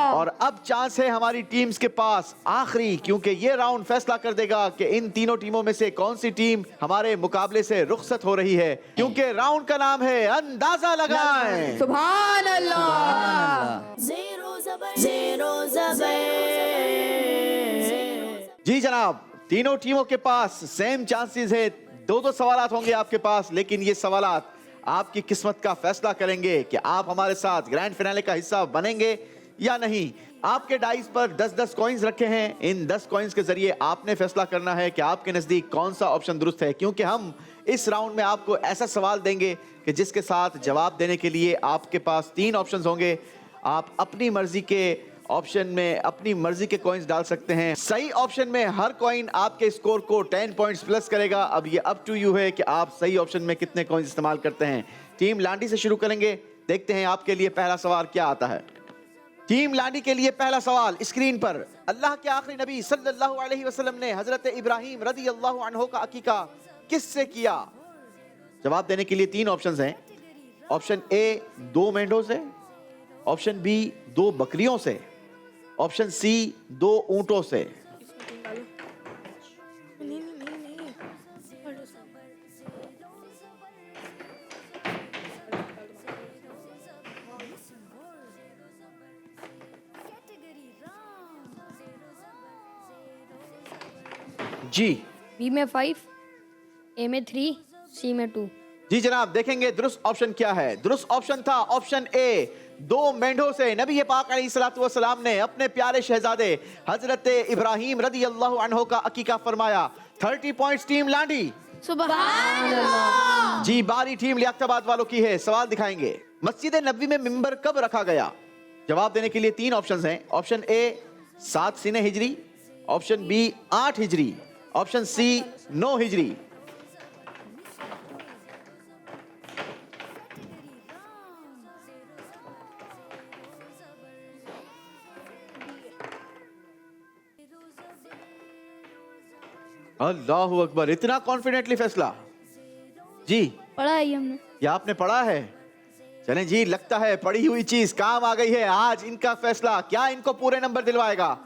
और अब चांस है हमारी टीम्स के पास आखिरी, क्योंकि ये राउंड फैसला कर देगा कि इन तीनों टीमों में से कौन सी टीम हमारे मुकाबले से रुखसत हो रही है, क्योंकि राउंड का नाम है अंदाजा लगाएं। सुभान अल्लाह। Zero Zabar. जी जनाब, तीनों टीमों के पास सेम चांसेस है। 2-2 सवालात होंगे आपके पास, लेकिन ये सवालात आपकी किस्मत का फैसला करेंगे कि आप हमारे साथ ग्रैंड फिनाले का हिस्सा बनेंगे या नहीं। आपके डाइस पर 10-10 कॉइन्स रखे हैं। इन 10 कॉइन्स के जरिए आपने फैसला करना है कि आपके नजदीक कौन सा ऑप्शन दुरुस्त है, क्योंकि हम इस राउंड में आपको ऐसा सवाल देंगे कि जिसके साथ जवाब देने के लिए आपके पास 3 ऑप्शंस होंगे। आप अपनी मर्जी के ऑप्शन में अपनी मर्जी के कॉइन्स डाल सकते हैं। सही ऑप्शन में हर कॉइन आपके स्कोर को 10 पॉइंट्स प्लस करेगा। अब ये अप टू यू है कि आप सही ऑप्शन में कितने कॉइन्स इस्तेमाल करते हैं। टीम लांडी से शुरू करेंगे, देखते हैं आपके लिए पहला सवाल क्या आता है। टीम लांडी के लिए पहला सवाल स्क्रीन पर। अल्लाह के आखिरी नबी सल्लल्लाहु अलैहि वसल्लम ने हजरत इब्राहिम रदी अल्लाह अन्हु का अकीका किससे किया? जवाब देने के लिए 3 ऑप्शंस हैं। ऑप्शन ए 2 मेंढों से, ऑप्शन बी 2 बकरियों से, ऑप्शन सी 2 ऊंटों से। जी बी में 5, ए में 3, सी में 2। जी जनाब, देखेंगे दुरुस्त ऑप्शन क्या है। दुरुस्त ऑप्शन था ऑप्शन ए 2 मेंढों से। नबी पाक अलैहिस्सलातु वस्सलाम ने अपने प्यारे शहजादे हजरत इब्राहिम रदी अल्लाह अन्हु का अकीका फरमाया। 30 पॉइंट्स टीम लांडी। सुभान अल्लाह। जी बारी टीम लियाकताबाद वालों की है। सवाल दिखाएंगे, मस्जिद नबवी में मिंबर कब रखा गया? जवाब देने के लिए 3 ऑप्शंस हैं। ऑप्शन ए 7 सीने हिजरी, ऑप्शन बी 8 हिजरी, ऑप्शन सी 9 हिजरी। अल्लाहु अकबर, इतना कॉन्फिडेंटली फैसला जी? पढ़ा है ये हमने। या आपने पढ़ा है? चलें जी, लगता है पढ़ी हुई चीज काम आ गई है। आज इनका फैसला क्या इनको पूरे नंबर दिलवाएगा?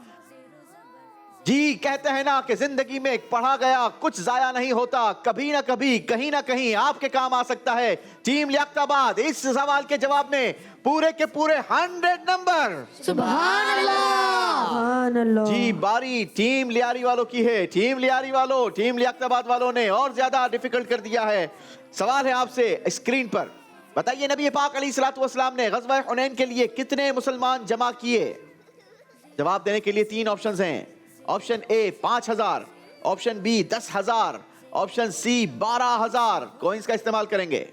जी, कहते हैं ना कि जिंदगी में पढ़ा गया कुछ जाया नहीं होता, कभी ना कभी कहीं ना कहीं आपके काम आ सकता है। टीम लियाकताबाद इस सवाल के जवाब में पूरे के पूरे 100 नंबर। सुभान अल्लाह। जी, बारी टीम लियारी वालों की है। टीम लियारी वालों, टीम लियाकताबाद वालों ने और ज्यादा डिफिकल्ट कर दिया है। सवाल है आपसे स्क्रीन पर, बताइए नबी पाक अलैहिस्सलातु वस्सलाम ने ग़ज़वा हुनैन के लिए कितने मुसलमान जमा किए? जवाब देने के लिए 3 ऑप्शंस हैं। Option A 5000, option B 10,000, option C 12,000 coins का इस्तेमाल करेंगे।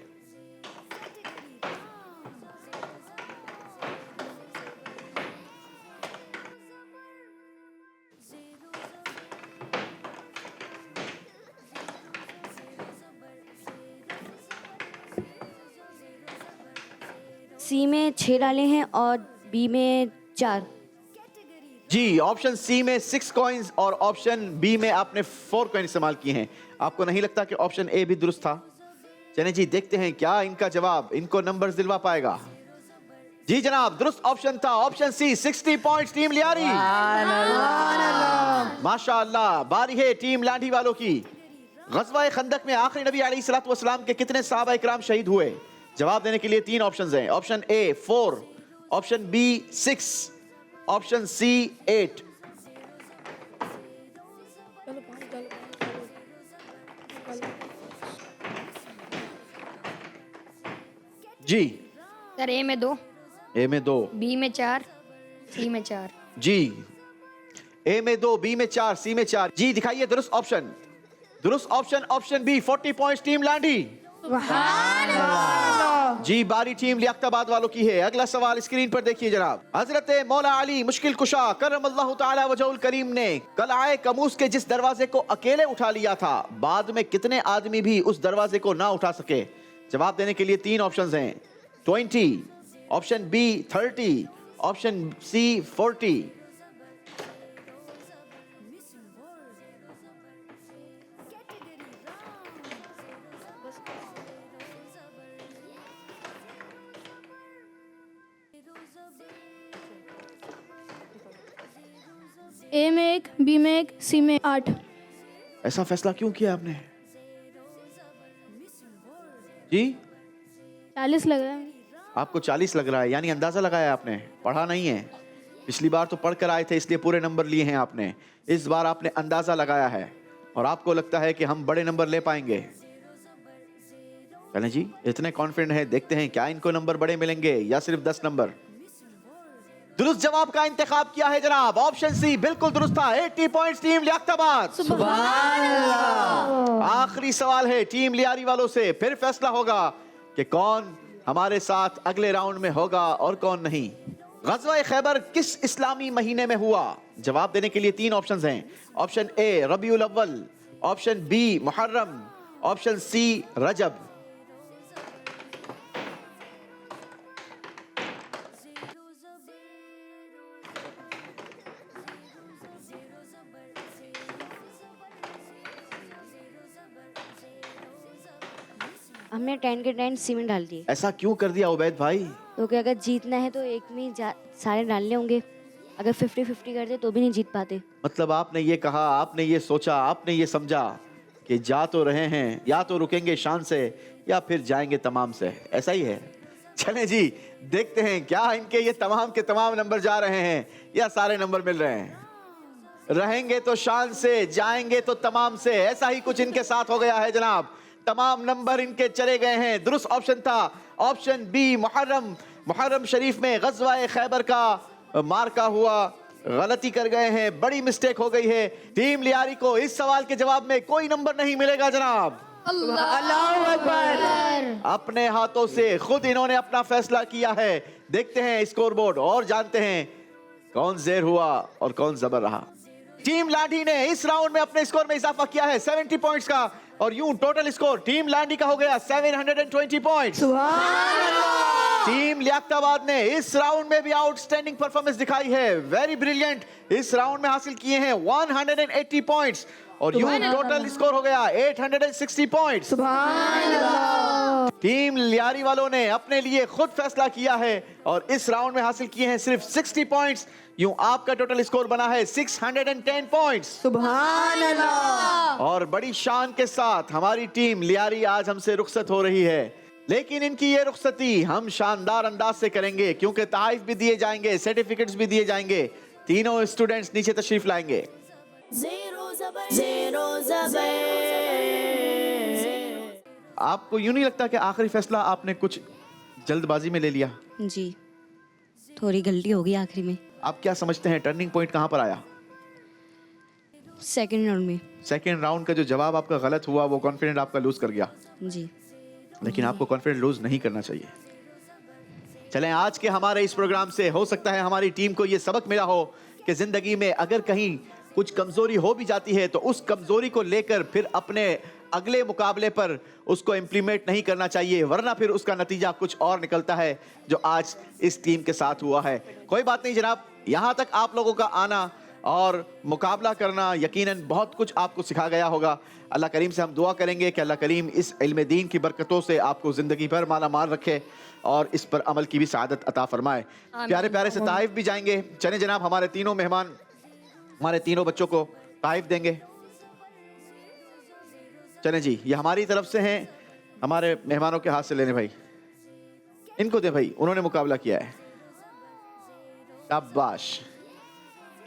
सी में 6 डाले हैं और बी में 4। जी, ऑप्शन सी में 6 कॉइंस और ऑप्शन बी में आपने 4 कॉइन इस्तेमाल किए हैं। आपको नहीं लगता कि ऑप्शन ए भी दुरुस्त था? चलिए जी, देखते हैं क्या इनका जवाब इनको नंबर्स दिलवा पाएगा। जी जनाब, दुरुस्त ऑप्शन था option C, 60 points team Lyari. माशाअल्लाह। बारी है टीम लाठी वालों की। ग़ज़वा खंदक में आखिरी नबी अलैहिस्सलातु वस्सलाम के कितने सहाबा इकराम शहीद हुए? जवाब देने के लिए 3 ऑप्शंस हैं। Option A 4, option B 6, option C 8। जी, सर ए में 2, ए में 2, बी में 4, सी में 4। जी ए में 2, बी में 4, सी में 4। जी दिखाइए दुरुस्त ऑप्शन। दुरुस्त option option B, 40 points team लाठी। जी, बारी टीम लियाकताबाद वालों की है। अगला सवाल स्क्रीन पर देखिए जनाब। हजरत मौला अली मुश्किल कुशा करमल्लाहु ताला वजहुल करीम ने कलाए कमूस के जिस दरवाजे को अकेले उठा लिया था, बाद में कितने आदमी भी उस दरवाजे को ना उठा सके? जवाब देने के लिए 3 ऑप्शंस हैं। 20, ऑप्शन बी 30, ऑप्शन सी 40। ए में 1, बी में 1, सी में 8। ऐसा फैसला क्यों किया आपने? जी, 40 लग रहा है। आपको 40 लग रहा है, यानी अंदाजा लगाया आपने, पढ़ा नहीं है। पिछली बार तो पढ़ कर आए थे इसलिए पूरे नंबर लिए हैं आपने। इस बार आपने अंदाजा लगाया है और आपको लगता है कि हम बड़े नंबर ले पाएंगे। चलें जी, इतने कॉन्फिडेंट हैं, देखते हैं क्या इनको नंबर बड़े मिलेंगे या सिर्फ 10 नंबर। दुरुस्त जवाब का इंतखाब किया है जनाब, ऑप्शन सी बिल्कुल दुरुस्त था। 80 पॉइंट्स टीम लियाकताबाद। सुभान अल्लाह। आखिरी सवाल है टीम लियारी वालों से, फिर फैसला होगा कि कौन हमारे साथ अगले राउंड में होगा और कौन नहीं। ग़ज़वा खैबर किस इस्लामी महीने में हुआ? जवाब देने के लिए 3 ऑप्शंस हैं। ऑप्शन ए रबीउल अव्वल, ऑप्शन बी मुहर्रम, ऑप्शन सी रजब। हमने 10 के 10 सी में डाल दिए, ऐसा क्यों कर दिया उबैद भाई? क्योंकि अगर जीतना है तो एक में सारे डालने होंगे। अगर 50-50 कर दे तो भी नहीं जीत पाते। मतलब आपने ये कहा, आपने ये सोचा, आपने ये समझा कि जा तो रहे हैं, या तो रुकेंगे शान से या फिर जाएंगे तमाम से, ऐसा ही है। चलें जी, देखते हैं क्या इनके ये तमाम के तमाम नंबर जा रहे हैं या सारे नंबर मिल रहे हैं। रहेंगे तो शान से, जाएंगे तो तमाम से, ऐसा ही कुछ इनके साथ हो गया है जनाब। तमाम नंबर इनके चले गए हैं। दुरुस्त ऑप्शन था ऑप्शन बी मुहर्रम। मुहर्रम शरीफ में ग़ज़वा खैबर का मार्का हुआ, गलती कर गए हैं, बड़ी मिस्टेक हो गई है। टीम लियारी को इस सवाल के जवाब में कोई नंबर नहीं मिलेगा जनाब। अल्लाहु अकबर। अपने हाथों से खुद इन्होंने अपना फैसला किया है। देखते हैं स्कोर बोर्ड और जानते हैं कौन ज़ेर हुआ और कौन ज़बर रहा। टीम लाठी ने इस राउंड में अपने स्कोर में इजाफा किया है 70 पॉइंट्स का, और यूं टोटल स्कोर टीम लाठी का हो गया 720 पॉइंट्स। टीम लियाकताबाद ने इस राउंड में भी आउटस्टैंडिंग परफॉर्मेंस दिखाई है, वेरी ब्रिलियंट। इस राउंड में हासिल किए हैं 180 पॉइंट्स, और यूं टोटल स्कोर हो गया 860 पॉइंट्स। टीम लियारी वालों ने अपने लिए खुद फैसला किया है और इस राउंड में हासिल किए हैं सिर्फ 60 पॉइंट्स। यूं आपका टोटल स्कोर बना है 610 पॉइंट्स। सुभान अल्लाह। और बड़ी शान के साथ हमारी टीम लियारी आज हमसे रुखसत हो रही है, लेकिन इनकी ये रुखसती हम शानदार अंदाज से करेंगे, क्योंकि तारीफ भी दिए जाएंगे, सर्टिफिकेट्स भी दिए जाएंगे। तीनों स्टूडेंट्स नीचे तशरीफ लाएंगे। ज़ेरो ज़बर। आपको यूं नहीं लगता कि आखिरी फैसला आपने कुछ जल्दबाजी में ले लिया? जी, थोड़ी गलती हो गई आखिरी में। आप क्या समझते हैं टर्निंग पॉइंट कहां पर आया? सेकंड राउंड में। सेकेंड राउंड का जो जवाब आपका गलत हुआ, वो कॉन्फिडेंट आपका लूज कर गया। जी। लेकिन आपको कॉन्फिडेंट लूज नहीं करना चाहिए। चलें, आज के हमारे इस प्रोग्राम से हो सकता है हमारी टीम को ये सबक मिला हो कि जिंदगी में अगर कहीं कुछ कमजोरी हो भी जाती है तो उस कमजोरी को लेकर फिर अपने अगले मुकाबले पर उसको इम्प्लीमेंट नहीं करना चाहिए, वरना फिर उसका नतीजा कुछ और निकलता है, जो आज इस टीम के साथ हुआ है। कोई बात नहीं जनाब, यहाँ तक आप लोगों का आना और मुकाबला करना यकीनन बहुत कुछ आपको सिखा गया होगा। अल्लाह करीम से हम दुआ करेंगे कि अल्लाह करीम इस इल्म दीन की बरकतों से आपको ज़िंदगी भर माला माल रखे और इस पर अमल की भी सआदत अता फरमाए। प्यारे प्यारे से ताइफ भी जाएंगे। चले जनाब, हमारे तीनों मेहमान हमारे तीनों बच्चों को ताइफ देंगे। चले जी, ये हमारी तरफ से हैं, हमारे मेहमानों के हाथ से लेने भाई, इनको दे भाई, उन्होंने मुकाबला किया है। शाबाश।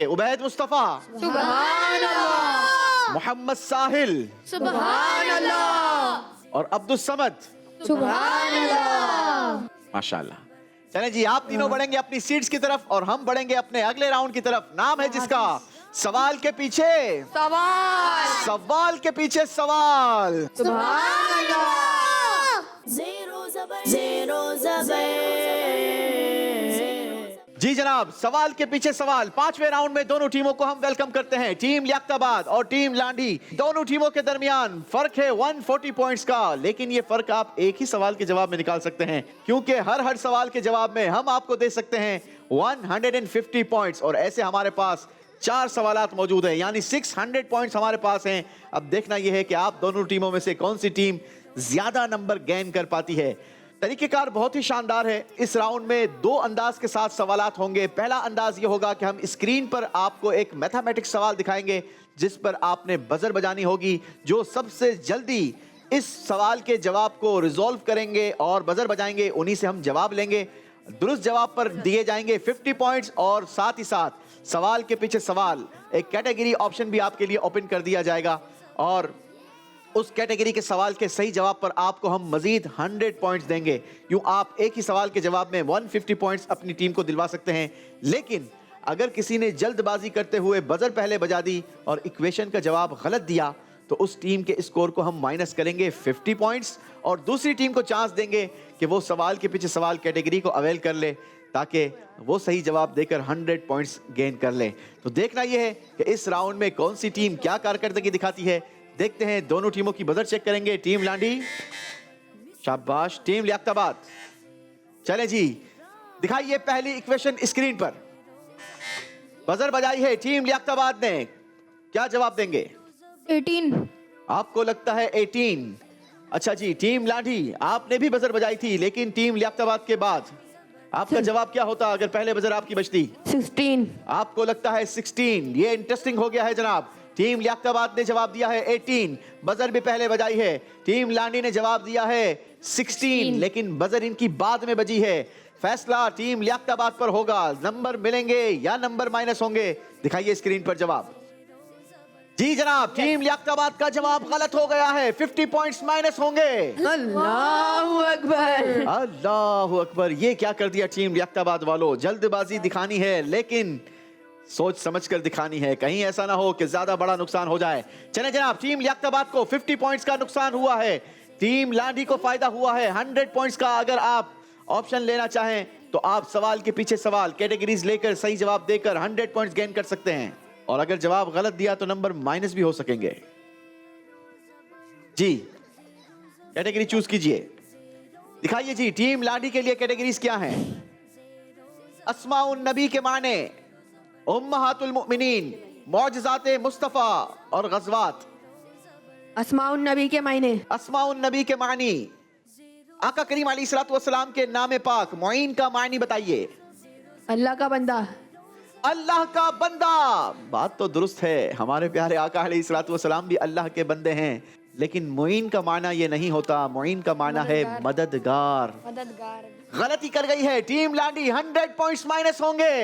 उबैद मुस्तफा, सुभान अल्लाह, मोहम्मद साहिल, सुभान अल्लाह, और अब्दुल समद, सुभान अल्लाह। माशाल्लाह। चलें जी, आप तीनों बढ़ेंगे अपनी सीट्स की तरफ और हम बढ़ेंगे अपने अगले राउंड की तरफ। नाम है जिसका सवाल के पीछे सवाल, सवाल के पीछे सवाल। सुभान अल्लाह। ज़ेरो ज़बर। जी जनाब, सवाल के पीछे सवाल। पांचवें राउंड में दोनों टीमों को हम वेलकम करते हैं। टीम लियाकताबाद और टीम लांडी, दोनों टीमों के दरमियान फर्क है 140 पॉइंट्स का, लेकिन ये फर्क आप एक ही सवाल के जवाब में निकाल सकते हैं, क्योंकि हर सवाल के जवाब में हम आपको दे सकते हैं 150 पॉइंट्स, और ऐसे हमारे पास 4 सवालात मौजूद हैं, यानी 600 पॉइंट्स हमारे पास हैं। अब देखना यह है कि आप दोनों टीमों में से कौन सी टीम ज्यादा नंबर गेन कर पाती है। तरीकेकार बहुत ही शानदार है। इस राउंड में 2 अंदाज के साथ सवालात होंगे। पहला अंदाज ये होगा कि हम स्क्रीन पर आपको एक मैथमेटिक्स सवाल दिखाएंगे, जिस पर आपने बजर बजानी होगी। जो सबसे जल्दी इस सवाल के जवाब को रिजॉल्व करेंगे और बजर बजाएंगे, उन्हीं से हम जवाब लेंगे। दुरुस्त जवाब पर दिए जाएंगे 50 पॉइंट्स, और साथ ही साथ सवाल के पीछे सवाल एक कैटेगरी ऑप्शन भी आपके लिए ओपन कर दिया जाएगा, और उस कैटेगरी के सवाल के सही जवाब पर आपको हम मजीद 100 पॉइंट्स देंगे। यूं आप एक ही सवाल के जवाब में 150 पॉइंट्स अपनी टीम को दिलवा सकते हैं, लेकिन अगर किसी ने जल्दबाजी करते हुए बजर पहले बजा दी और इक्वेशन का जवाब गलत दिया, तो उस टीम के स्कोर को हम माइनस करेंगे 50 पॉइंट्स, और दूसरी टीम को चांस देंगे कि वो सवाल के पीछे सवाल कैटेगरी को अवेल कर ले, ताकि वो सही जवाब देकर 100 पॉइंट्स गेन कर ले। तो देखना यह है कि इस राउंड में कौन सी टीम क्या कारकर्दगी दिखाती है। देखते हैं, दोनों टीमों की बजर चेक करेंगे। टीम लांडी, शाबाश। टीम लियाकताबाद, चले जी, दिखाइए पहली इक्वेशन स्क्रीन पर। बजर बजाई है टीम लियाकताबाद ने, क्या जवाब देंगे? 18। आपको लगता है 18? अच्छा जी। टीम लांडी, आपने भी बजर बजाई थी, लेकिन टीम लियाकताबाद के बाद आपका जवाब क्या होता अगर पहले बजर आपकी बजती? 16। आपको लगता है 16। ये इंटरेस्टिंग हो गया है जनाब। टीम लियाकताबाद ने जवाब दिया है 18, बजर भी पहले बजाई है। टीम लांडी ने जवाब दिया है 16, लेकिन बजर इनकी बाद में बजी है। फैसला टीम लियाकताबाद पर होगा। नंबर मिलेंगे या नंबर माइनस होंगे? दिखाइए स्क्रीन पर जवाब। जी जनाब, टीम लियाकताबाद का जवाब गलत हो गया है। 50 पॉइंट्स माइनस होंगे। अल्लाहु अकबर, अल्लाहु अकबर। ये क्या कर दिया टीम लियाकताबाद वालों? जल्दबाजी दिखानी है, लेकिन सोच समझकर दिखानी है, कहीं ऐसा ना हो कि ज्यादा बड़ा नुकसान हो जाए। चले जनाब, टीम लियाकताबाद को 50 पॉइंट्स का नुकसान हुआ है, टीम लांडी को फायदा हुआ है 100 पॉइंट्स का। अगर आप ऑप्शन लेना चाहें तो आप सवाल के पीछे सवाल कैटेगरीज लेकर सही जवाब देकर 100 पॉइंट्स गेन कर सकते हैं। और अगर जवाब गलत दिया तो नंबर माइनस भी हो सकेंगे। जी कैटेगरी चूज कीजिए, दिखाइए जी। टीम लाडी के लिए कैटेगरीज क्या हैं? अस्माउन नबी के माने, उम्महातुल मुमिनीन, मौजज़ाते मुस्तफ़ा और गज़वात। अस्माउन नबी के मायने, अस्माउन नबी के मानी, आका करीम अलैहिस्सलातु वस्सलाम के नाम पाक। मुईन का मानी बताइए। अल्लाह का बंदा, अल्लाह का बंदा। बात तो दुरुस्त है, हमारे प्यारे आका अलैहिस्सलातु वस्सलाम भी अल्लाह के बंदे हैं, लेकिन मुईन का माना ये नहीं होता। मुईन का माना है मददगार। मददगार। गलती कर गई है टीम लाडी, 100 पॉइंट्स माइनस होंगे।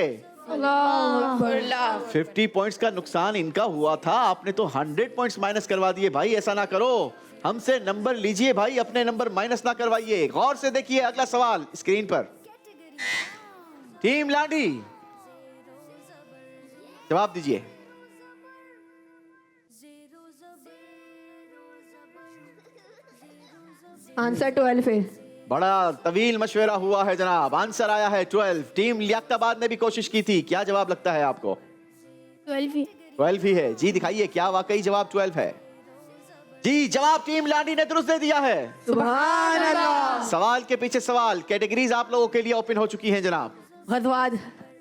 50 पॉइंट्स का नुकसान इनका हुआ था, आपने तो 100 पॉइंट्स माइनस करवा दिए। भाई ऐसा ना करो, हमसे नंबर लीजिए भाई, अपने नंबर माइनस ना करवाइए। गौर से देखिए अगला सवाल स्क्रीन पर। टीम लाडी जवाब दीजिए। आंसर 12 है। बड़ा तवील मशवरा हुआ है जनाब, आंसर आया है 12। टीम लियाकताबाद ने भी कोशिश की थी, क्या जवाब लगता है आपको? 12 ही है। जी दिखाइए, क्या वाकई जवाब 12 है? जी जवाब टीम लाडी ने दुरुस्त दे दिया है। सुभान अल्लाह। सवाल के पीछे सवाल, कैटेगरीज आप लोगों के लिए ओपन हो चुकी हैं जनाब। गज़वात,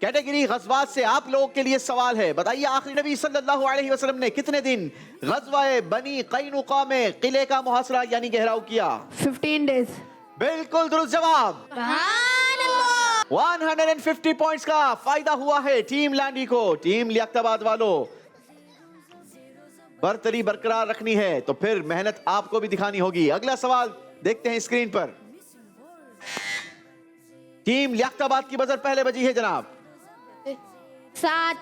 कैटेगरी गज़वात से आप लोगों के लिए सवाल है। बताइए आखिरी नबी सल्लल्लाहु अलैहि वसल्लम ने कितने दिन गज़वाए बनी कैनुका में किले का मुहासरा यानी घेराव किया? 15 डेज। बिल्कुल दुरुस्त जवाब। 150 पॉइंट्स का फायदा हुआ है टीम लाडी को। टीम लियाकताबाद वालों, बरतरी बरकरार रखनी है तो फिर मेहनत आपको भी दिखानी होगी। अगला सवाल देखते हैं स्क्रीन पर। टीम लियाकताबाद की बजर पहले बजी है जनाब। 7।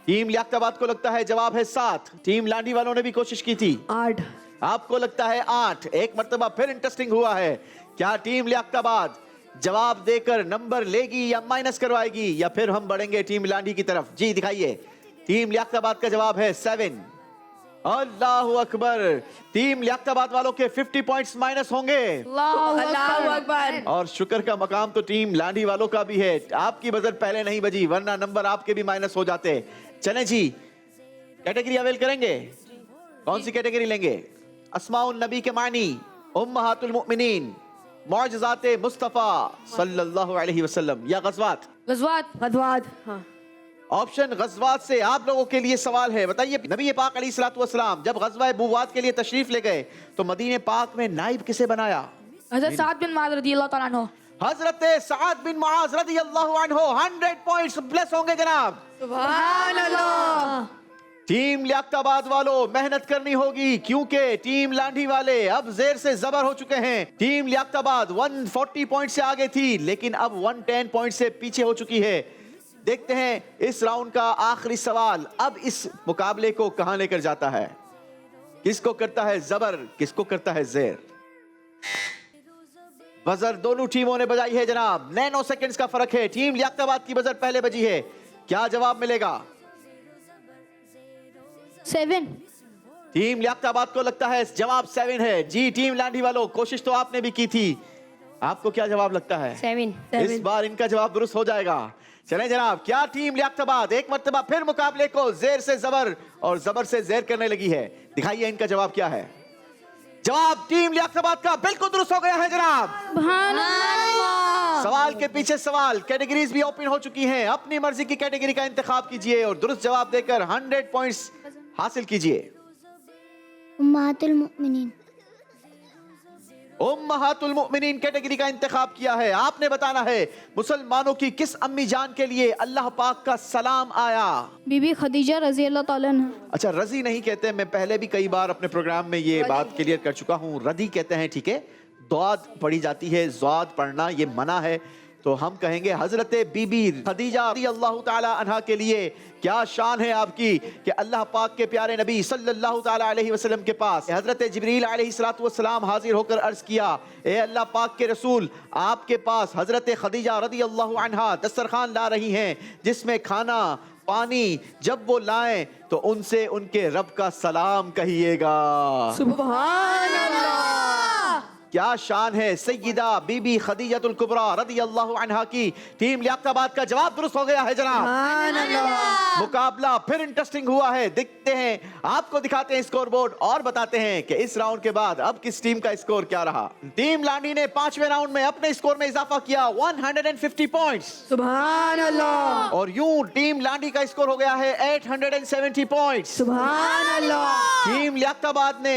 टीम लियाकताबाद को लगता है जवाब है 7। टीम लाडी वालों ने भी कोशिश की थी। 8। आपको लगता है 8। एक मर्तबा फिर इंटरेस्टिंग हुआ है। क्या टीम लियाकताबाद जवाब देकर नंबर लेगी या माइनस करवाएगी, या फिर हम बढ़ेंगे टीम लाडी की तरफ? जी दिखाइए। टीम लियाकताबाद का जवाब है 7। अल्लाहु अकबर। टीम लियाकताबाद वालों के 50 पॉइंट्स माइनस होंगे। अल्लाहु अकबर। और शुक्र का मकाम तो टीम लाडी वालों का भी है, आपकी बजर पहले नहीं बजी, वरना नंबर आपके भी माइनस हो जाते। चलें जी, कैटेगरी अवेल करेंगे। कौन सी कैटेगरी लेंगे? अस्माउन नबी के मानी, उम्महातुल मुमिनीन, मौजज़ाते मुस्तफ़ा सल्लल्लाहु अलैहि वसल्लम, या गज़वात? गज़वात। हाँ। ऑप्शन गज़वात से आप लोगों के लिए सवाल है। बताइए नबी पाक अलैहिस्सलातु वस्सलाम जब गज़वा बुवात के लिए तशरीफ ले गए तो मदीने पाक में नाइब किसे बनाया? हज़रत साद बिन मुआज़ रज़ियल्लाहु ताला अन्हु। हजरत साद बिन मुआज़ रज़ियल्लाहु अन्हु। 100 पॉइंट्स प्लस होंगे जनाब। सुभान अल्लाह। टीम लियाकताबाद वालों मेहनत करनी होगी, क्योंकि टीम लाडी वाले अब जेर से जबर हो चुके हैं। टीम लियाकताबाद 140 पॉइंट से आगे थी, लेकिन अब 110 पॉइंट से पीछे हो चुकी है। देखते हैं इस राउंड का आखिरी सवाल अब इस मुकाबले को कहां लेकर जाता है। किसको करता है जबर, किसको करता है जेर? बजर दोनों टीमों ने बजाई है जनाब। 9 सेकंड्स का फर्क है। टीम लियाकताबाद की बजर पहले बजी है, क्या जवाब मिलेगा? 7। टीम लियाकताबाद को लगता है जवाब 7 है। जी टीम लाडी वालों, कोशिश तो आपने भी की थी, आपको क्या जवाब लगता है? 7। इस बार इनका जवाब दुरुस्त हो जाएगा। चलें जनाब, क्या टीम लियाकताबाद एक मर्तबा फिर मुकाबले को जेर से जबर और जबर से जेर करने लगी है? दिखाइए इनका जवाब क्या है। जवाब टीम लियाकताबाद का बिल्कुल दुरुस्त हो गया है जनाब। सवाल के पीछे सवाल, कैटेगरीज भी ओपन हो चुकी हैं। अपनी मर्जी की कैटेगरी का इंतखाब कीजिए और दुरुस्त जवाब देकर 100 पॉइंट्स हासिल कीजिए। उम्महातुल मुमिनीन। उम्महातुल मुमिनीन कैटेगरी का इंतखाब किया है। आपने बताना है मुसलमानों की किस अम्मी जान के लिए अल्लाह पाक का सलाम आया? बीबी खदीजा रज़ियल्लाहु ताला अन्हा। अच्छा, रजी नहीं कहते, मैं पहले भी कई बार अपने प्रोग्राम में ये बात क्लियर कर चुका हूँ। रदी कहते हैं, ठीक है। दौद पढ़ी जाती है, ज़ाद पढ़ना ये मना है, तो हम कहेंगे हजरत बीबी खदीजा रज़ियल्लाहु ताला अन्हा के लिए क्या शान है आपकी कि अल्लाह पाक के प्यारे नबी सल्लल्लाहु ताला अलैहि वसल्लम के पास हजरत जिब्रील अलैहिस्सलातु वस्सलाम हाजिर होकर अर्ज किया, ए अल्लाह पाक के रसूल, आपके पास हजरत खदीजा रज़ियल्लाहु अन्हा दस्तरखान ला रही हैं जिसमें खाना पानी, जब वो लाएं तो उनसे उनके रब का सलाम कहिएगा। सुभान अल्लाह। क्या शान है सैयदा बीबी खदीजतुल कुबरा रदियल्लाहु अन्हा की। टीम लियाकताबाद का जवाब दुरुस्त हो गया है जनाब। सुभान अल्लाह। मुकाबला फिर इंटरेस्टिंग हुआ है। देखते हैं, आपको दिखाते हैं स्कोर बोर्ड और बताते हैं कि इस राउंड के बाद अब किस टीम का स्कोर क्या रहा। टीम लांडी ने 5वें राउंड में अपने स्कोर में इजाफा किया 150 पॉइंट्स। सुभान अल्लाह। और यूं टीम लांडी का स्कोर हो गया है 870 पॉइंट्स। सुभान अल्लाह। टीम लियाकताबाद ने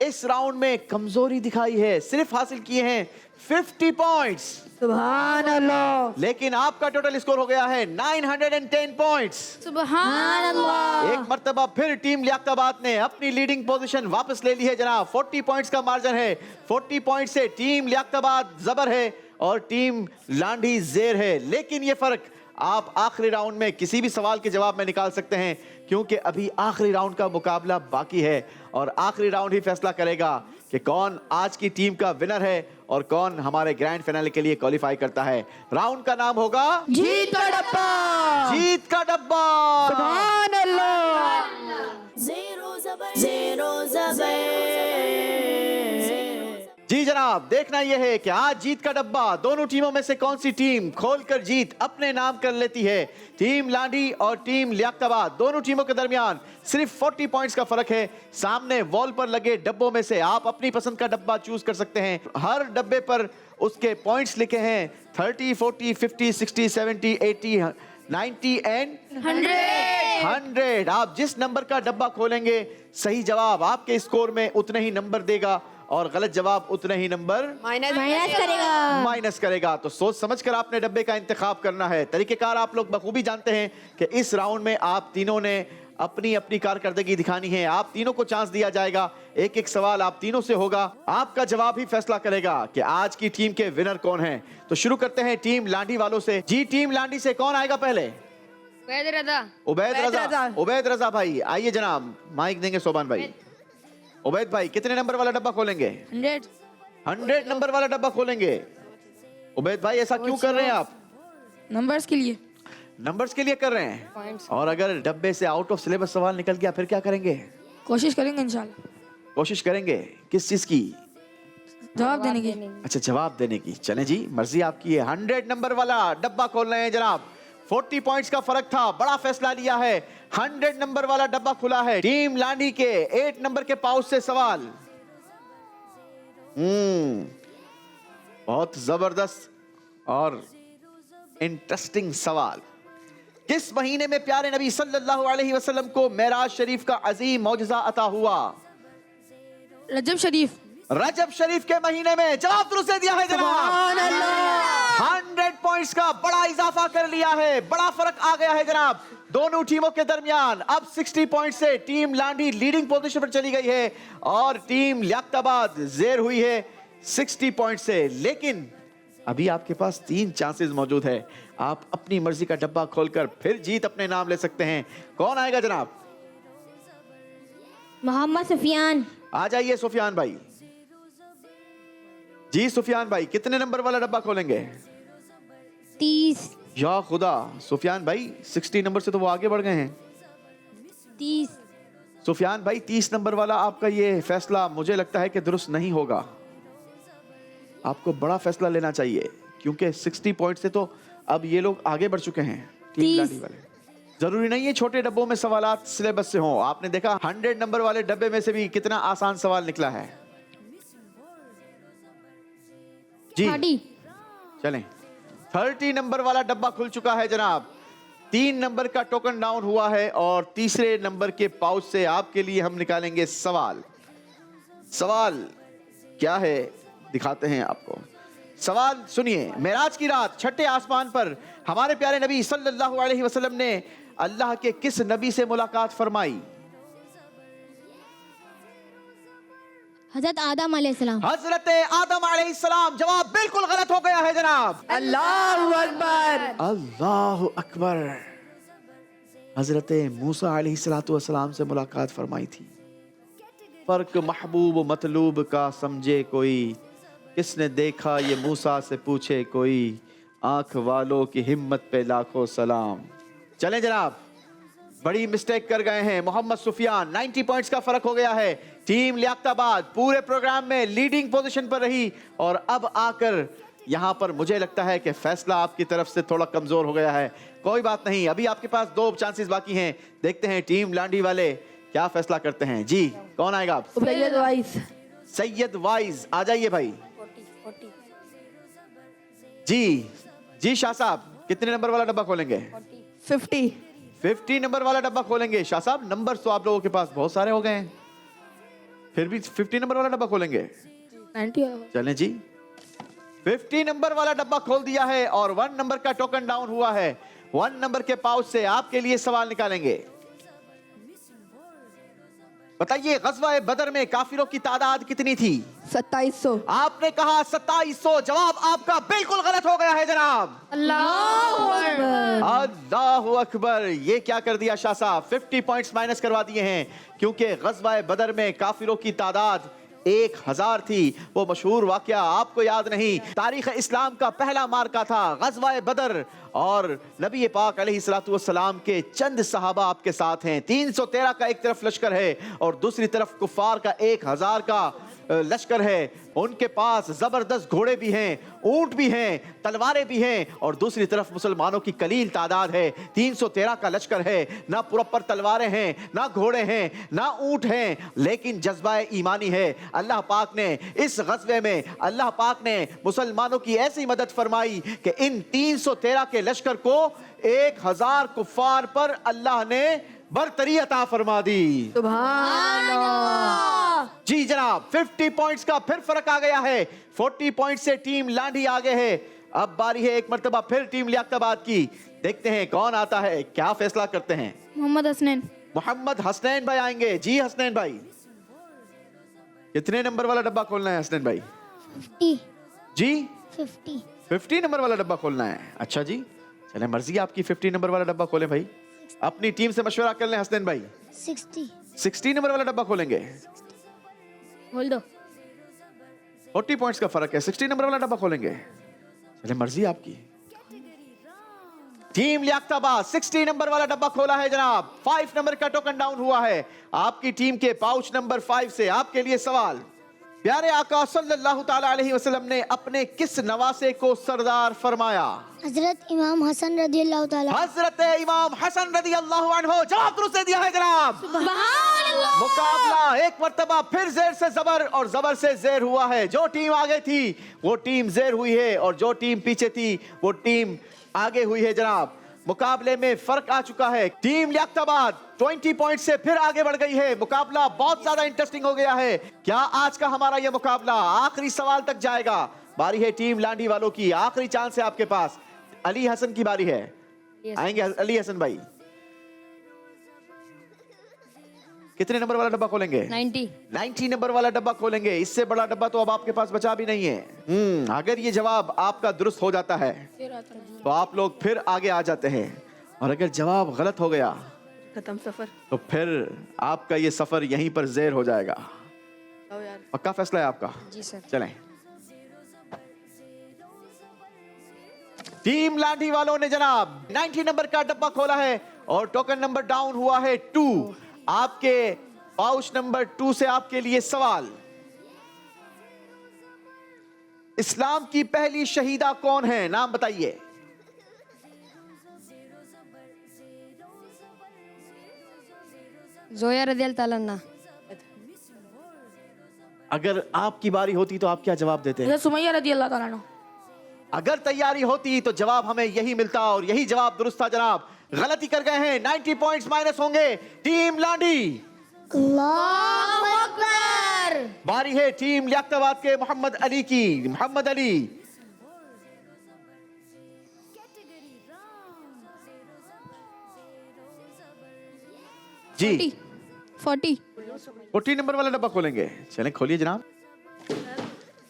इस राउंड में कमजोरी दिखाई है, सिर्फ हासिल किए हैं 50 पॉइंट्स। सुभान अल्लाह। लेकिन आपका टोटल स्कोर हो गया है 910 पॉइंट्स। सुभान अल्लाह। एक मर्तबा फिर टीम लियाकताबाद ने अपनी लीडिंग पोजीशन वापस ले ली है जनाब। 40 पॉइंट्स का मार्जिन है। 40 पॉइंट्स से टीम लियाकताबाद जबर है और टीम लांडी जेर है। लेकिन ये फर्क आप आखिरी राउंड में किसी भी सवाल के जवाब में निकाल सकते हैं, क्योंकि अभी आखिरी राउंड का मुकाबला बाकी है और आखिरी राउंड ही फैसला करेगा कि कौन आज की टीम का विनर है और कौन हमारे ग्रैंड फाइनल के लिए क्वालिफाई करता है। राउंड का नाम होगा जीत का डब्बा। जीत का डब्बा। सुभान अल्लाह। Zero zabar, zero zabar. जी जनाब, देखना यह है कि आज जीत का डब्बा दोनों टीमों में से कौन सी टीम खोलकर जीत अपने नाम कर लेती है। टीम लांडी और टीम लियाकताबाद, दोनों टीमों के दरमियान सिर्फ 40 पॉइंट्स का फर्क है। सामने वॉल पर लगे डब्बों में से आप अपनी पसंद का डब्बा चूज कर सकते हैं। हर डब्बे पर उसके पॉइंट्स लिखे हैं 30, 40, 50, 60, 70, 80, 90 एंड 100। आप जिस नंबर का डब्बा खोलेंगे सही जवाब आपके स्कोर में उतने ही नंबर देगा और गलत जवाब उतने ही नंबर माइनस करेगा। तो सोच समझ कर आपने डब्बे का इंतखाब करना है। तरीकेकार आप लोग बखूबी जानते हैं कि इस राउंड में आप तीनों ने अपनी अपनी कारकर्दगी दिखानी है। आप तीनों को चांस दिया जाएगा। एक एक सवाल आप तीनों से होगा। आपका जवाब ही फैसला करेगा कि आज की टीम के विनर कौन हैं। तो शुरू करते हैं टीम लांडी वालों से। जी, टीम लांडी से कौन आएगा पहले? उबैद रजा। उबैद रजा भाई आइए जनाब, माइक देंगे सोबान भाई। उबैद भाई कितने नंबर वाला डब्बा खोलेंगे? 100 नंबर वाला डब्बा खोलेंगे। उबैद भाई ऐसा क्यों कर रहे हैं आप? नंबर्स के लिए। नंबर्स के लिए कर रहे हैं। और अगर डब्बे से आउट ऑफ सिलेबस सवाल निकल गया फिर क्या करेंगे? कोशिश करेंगे इंशाल्लाह। कोशिश करेंगे किस चीज की? जवाब देने की। अच्छा, जवाब देने की। चलें जी, मर्जी आपकी है। 100 नंबर वाला डब्बा खोल रहे हैं जनाब। 40 पॉइंट्स का फर्क था, बड़ा फैसला लिया है। 100 नंबर वाला डब्बा खुला है। टीम लांडी के 8 नंबर के पाउच से सवाल। बहुत जबरदस्त और इंटरेस्टिंग सवाल। किस महीने में प्यारे नबी सल्लल्लाहु अलैहि वसल्लम को मेराज शरीफ का अजीम मौजज़ा अता हुआ? रजब शरीफ। रजब शरीफ के महीने में। जवाब दुरुस्त दिया है जनाब। 100 पॉइंट्स का बड़ा इजाफा कर लिया है। बड़ा फर्क आ गया है जनाब दोनों टीमों के दरमियान। अब 60 पॉइंट से टीम लांडी लीडिंग पोजीशन पर चली गई है और टीम लियाकताबाद जेर हुई है 60 पॉइंट से। लेकिन अभी आपके पास 3 चांसेस मौजूद है। आप अपनी मर्जी का डब्बा खोलकर फिर जीत अपने नाम ले सकते हैं। कौन आएगा जनाब? मोहम्मद सुफियान। आ जाइए सुफियान भाई। जी सुफियान भाई, कितने नंबर वाला डब्बा खोलेंगे? 30। या खुदा, सुफियान भाई 60 नंबर से तो वो आगे बढ़ गए हैं। 30। सुफियान भाई 30 नंबर वाला आपका ये फैसला मुझे लगता है कि दुरुस्त नहीं होगा। आपको बड़ा फैसला लेना चाहिए क्योंकि 60 पॉइंट से तो अब ये लोग आगे बढ़ चुके हैं टीम लांडी वाले। जरूरी नहीं है छोटे डब्बों में सवालात सिलेबस से हो। आपने देखा 100 नंबर वाले डब्बे में से भी कितना आसान सवाल निकला है। जी चलें, 30 नंबर वाला डब्बा खुल चुका है जनाब। 3 नंबर का टोकन डाउन हुआ है और तीसरे नंबर के पाउच से आपके लिए हम निकालेंगे सवाल। सवाल क्या है दिखाते हैं आपको। सवाल सुनिए। मेराज की रात छठे आसमान पर हमारे प्यारे नबी सल्लल्लाहु अलैहि वसल्लम ने अल्लाह के किस नबी से मुलाकात फरमाई? हजरत आदम अलैहिस्सलाम। हजरत आदम अलैहिस्सलाम। जवाब बिल्कुल गलत हो गया है जनाब। अल्लाहु अकबर। अल्लाहु अकबर। हजरत मूसा अलैहिस्सलाम से मुलाकात फरमाई थी। फर्क महबूब मतलूब का समझे कोई, किसने देखा ये मूसा से पूछे कोई, आंख वालों की हिम्मत पे लाखों सलाम। चलें जनाब, बड़ी मिस्टेक कर गए हैं मोहम्मद सुफियान। 90 पॉइंट्स का फर्क हो गया है। टीम लियाकताबाद पूरे प्रोग्राम में लीडिंग पोजीशन पर रही और अब आकर यहां पर मुझे लगता है कि फैसला आपकी तरफ से थोड़ा कमजोर हो गया है। कोई बात नहीं, अभी आपके पास 2 चांसेस बाकी हैं। देखते हैं टीम लांडी वाले क्या फैसला करते हैं। जी कौन आएगा आप? सैयद वाइस। सैयद वाइज आ जाइए भाई। जी शाह साहब, कितने नंबर वाला डब्बा खोलेंगे? 50 नंबर वाला डब्बा खोलेंगे। शाह साहब, नंबर तो आप लोगों के पास बहुत सारे हो गए हैं, फिर भी 50 नंबर वाला डब्बा खोलेंगे? 90 चलें जी, 50 नंबर वाला डब्बा खोल दिया है और 1 नंबर का टोकन डाउन हुआ है। 1 नंबर के पाउच से आपके लिए सवाल निकालेंगे। बताइए, गज़वा बदर में काफिरों की तादाद कितनी थी? 2700। आपने कहा 2700। जवाब आपका बिल्कुल गलत हो गया है जनाब। अल्लाहु अकबर। ये क्या कर दिया शाह साहब? 50 पॉइंट्स माइनस करवा दिए हैं, क्योंकि गज़वा बदर में काफिरों की तादाद 1000 थी। वो मशहूर वाकया आपको याद नहीं? तारीख इस्लाम का पहला मार्का था गज़वा बदर और नबी पाक अलैहिस्सलातु वस्सलाम के चंद सहाबा आपके साथ हैं। 313 का एक तरफ लश्कर है और दूसरी तरफ कुफार का 1000 का लश्कर है। उनके पास जबरदस्त घोड़े भी हैं, ऊंट भी हैं, तलवारें भी हैं और दूसरी तरफ मुसलमानों की कलील तादाद है। 313 का लश्कर है, ना प्रॉपर तलवारें हैं, ना घोड़े हैं, ना ऊंट हैं, लेकिन जज्बा ईमानी है। अल्लाह पाक ने इस गज़वे में अल्लाह पाक ने मुसलमानों की ऐसी मदद फरमाई कि इन 313 के लश्कर को 1000 कुफार पर अल्लाह ने बरतरी अता फरमा दी। सुभान अल्लाह। जी जनाब, 50 पॉइंट्स का फिर फर्क आ गया है। 40 पॉइंट से टीम लांडी आगे है। अब बारी है एक मर्तबा फिर टीम लियाकताबाद की। देखते हैं कौन आता है, क्या फैसला करते हैं। मोहम्मद हसनैन। मोहम्मद हसनैन भाई आएंगे। जी हसनैन भाई, कितने नंबर वाला डब्बा खोलना है हसनैन भाई? 50। जी 50। 50 नंबर वाला डब्बा खोलना है। अच्छा जी, चले मर्जी आपकी। 50 नंबर वाला डब्बा खोलें भाई, अपनी टीम से मशवरा कर लें हसनैन भाई। 60 नंबर वाला डब्बा खोलेंगे। खोल दो। 40 पॉइंट्स का फर्क है। 60 नंबर वाला डब्बा खोलेंगे। चले मर्जी आपकी। टीम लियाकताबाद 60 नंबर वाला डब्बा खोला है जनाब। 5 नंबर का टोकन डाउन हुआ है। आपकी टीम के पाउच नंबर 5 से आपके लिए सवाल। प्यारे आका सल्लल्लाहु ताला अलैहि वसल्लम ने अपने किस नवासे को सरदार फरमाया? हजरत इमाम हसन रदी अल्लाह ताला। हजरत इमाम हसन रदी अल्लाह अन्हो। जवाब दुरुस्त दे दिया है जनाब। मुकाबला एक मर्तबा फिर जेर से जबर और जबर से जेर हुआ है। जो टीम आगे थी वो टीम जेर हुई है और जो टीम पीछे थी वो टीम आगे हुई है जनाब। मुकाबले में फर्क आ चुका है। टीम लियाकताबाद 20 पॉइंट से फिर आगे बढ़ गई है। मुकाबला बहुत ज्यादा इंटरेस्टिंग हो गया है। क्या आज का हमारा यह मुकाबला आखिरी सवाल तक जाएगा? बारी है टीम लांडी वालों की। आखिरी चांस है आपके पास। अली हसन की बारी है। आएंगे अली हसन भाई। कितने नंबर वाला डब्बा खोलेंगे? 90 नंबर वाला डब्बा खोलेंगे। इससे बड़ा डब्बा तो अब आपके पास बचा भी नहीं है। अगर ये जवाब आपका दुरुस्त हो जाता है तो आप लोग फिर आगे आ जाते हैं और अगर जवाब गलत हो गया खत्म सफर। तो फिर आपका ये सफर यहीं पर ज़ेर हो जाएगा। पक्का फैसला है आपका? जी सर। चलें। टीम लांडी वालों ने जनाब 90 नंबर का डब्बा खोला है और टोकन नंबर डाउन हुआ है 2। आपके पाउच नंबर 2 से आपके लिए सवाल। इस्लाम की पहली शहीदा कौन है? नाम बताइए। जोया रदी अल्लाह ताला अन्हा। अगर आपकी बारी होती तो आप क्या जवाब देते? हज़रत सुमैया रदी अल्लाह ताला अन्हा। अगर तैयारी होती तो जवाब हमें यही मिलता और यही जवाब दुरुस्त था जनाब। गलती कर गए हैं। 90 पॉइंट्स माइनस होंगे टीम लांडी। अल्लाहु अकबर। बारी है टीम लियाकताबाद के मोहम्मद अली की। मोहम्मद अली, जी 40 नंबर वाला डब्बा खोलेंगे। चलें खोलिए जनाब।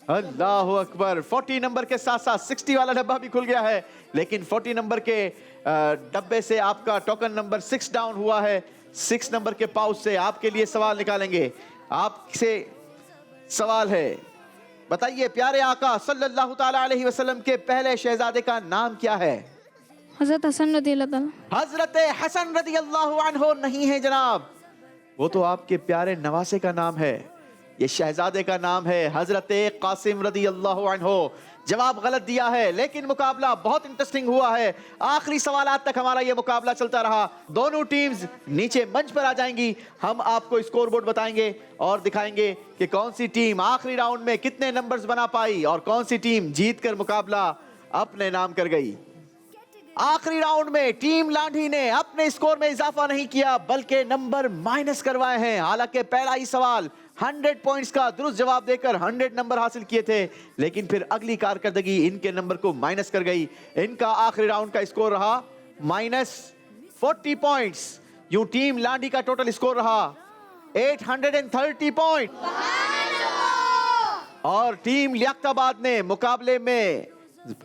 अल्लाहु अकबर। 40 नंबर के साथ साथ 60 वाला डब्बा भी खुल गया है, लेकिन 40 नंबर के डब्बे से आपका टोकन नंबर 6 डाउन हुआ है। 6 नंबर के पाउच से आपके लिए सवाल निकालेंगे। आपसे सवाल है, बताइए प्यारे आका सल्लल्लाहु ताला अलैहि वसल्लम के पहले शहजादे का नाम क्या है? हज़रत हसन रदी अल्लाह ताला। हजरत हसन रदी अल्लाह अन्हो नहीं है जनाब, वो तो आपके प्यारे नवासे का नाम है, ये शहजादे का नाम है हजरत कासिम रदी अल्लाह अन्हो। जवाब गलत दिया है, लेकिन मुकाबला बहुत इंटरेस्टिंग हुआ है। आखिरी सवालात तक हमारा ये मुकाबला चलता रहा। दोनों टीम्स नीचे मंच पर आ जाएंगी। हम आपको स्कोर बोर्ड बताएंगे और दिखाएंगे कि कौन सी टीम आखिरी राउंड में कितने नंबर्स बना पाई और कौन सी टीम जीतकर मुकाबला अपने नाम कर गई। आखिरी राउंड में टीम लांढी ने अपने स्कोर में इजाफा नहीं किया बल्कि नंबर माइनस करवाए हैं। हालांकि पहला ही सवाल 100 पॉइंट्स का दुरुस्त जवाब देकर 100 नंबर हासिल किए थे, लेकिन फिर अगली कारकर्दगी इनके नंबर को माइनस कर गई। इनका आखिरी राउंड का स्कोर रहा -40 पॉइंट्स। यूं टीम लांढी का टोटल स्कोर रहा 830 पॉइंट और टीम लियाकताबाद ने मुकाबले में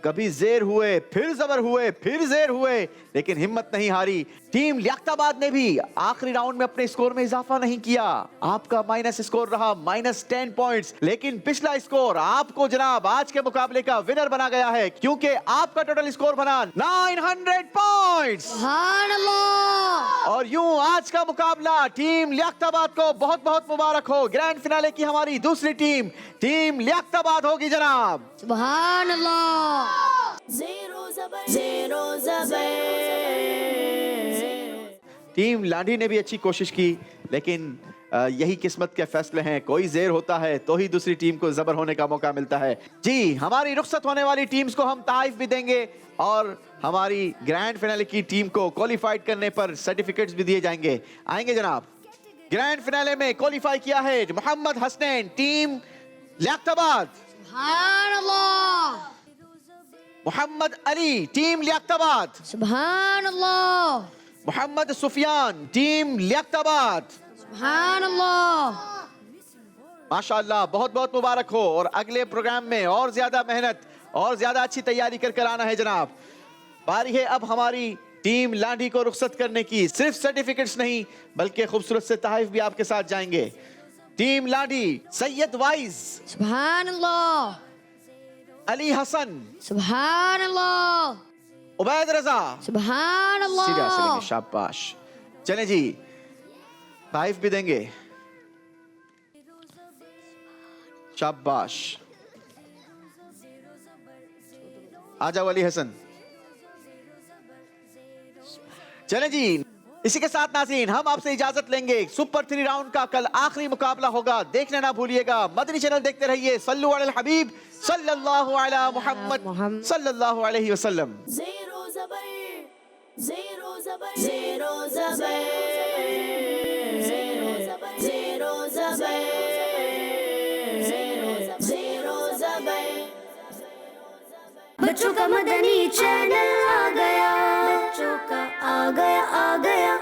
कभी जेर हुए, फिर जबर हुए, फिर जेर हुए, लेकिन हिम्मत नहीं हारी। टीम लियाकताबाद ने भी आखिरी राउंड में अपने स्कोर में इजाफा नहीं किया। आपका माइनस स्कोर रहा -10 पॉइंट्स, लेकिन पिछला स्कोर आपको जनाब आज के मुकाबले का विनर बना गया है, क्योंकि आपका टोटल स्कोर बना 900 पॉइंट्स। और यूं आज का मुकाबला टीम लियाकताबाद को बहुत बहुत मुबारक हो। ग्रैंड फिनाले की हमारी दूसरी टीम टीम लियाकताबाद होगी जनाब। सुभान अल्लाह। Zero Zabar. टीम लांढी ने भी अच्छी कोशिश की, लेकिन यही किस्मत के फैसले हैं। कोई जेर होता है तो ही दूसरी टीम को जबर होने का मौका मिलता है। जी, हमारी रुखसत होने वाली टीम्स को हम तारीफ भी देंगे और हमारी ग्रैंड फिनाले की टीम को क्वालिफाइड करने पर सर्टिफिकेट्स भी दिए जाएंगे। आएंगे जनाब। ग्रैंड फिनाले में क्वालिफाई किया है मोहम्मद हसनैन टीम लियाकताबाद, सुभान अल्लाह। मोहम्मद अली टीम लियाकताबाद, सुभान अल्लाह। मोहम्मद सुफियान टीम लियाकताबाद। सुभान अल्लाह। माशाअल्लाह, बहुत बहुत मुबारक हो और अगले प्रोग्राम में और ज्यादा मेहनत और ज्यादा अच्छी तैयारी कर आना है जनाब। बारी है अब हमारी टीम लांढी को रुखसत करने की। सिर्फ सर्टिफिकेट्स नहीं बल्कि खूबसूरत से तहफ भी आपके साथ जाएंगे। टीम लांढी सैयद वाइज, सुभान अल्लाह। अली हसन, सुभान अल्लाह। उबैद रजा, सुभान अल्लाह। सीधा चलेंगे, शाबाश। चले जी, तहफ भी देंगे, शाबाश। आ जाओ अली हसन। चले जी, इसी के साथ नाज़रीन हम आपसे इजाजत लेंगे। सुपर 3 राउंड का कल आखिरी मुकाबला होगा, देखना ना भूलिएगा। मदनी चैनल देखते रहिए। सल्लु अलल हबीब सल्लल्लाहु अला मुहम्मद सल्लल्लाहु अलैहि वसल्लम। Zero Zabar. Zero Zabar. Zero Zabar. Zero Zabar. Zero Zabar. Zero Zabar. बच्चों का मदनी चैनल आ गया, बच्चों का आ गया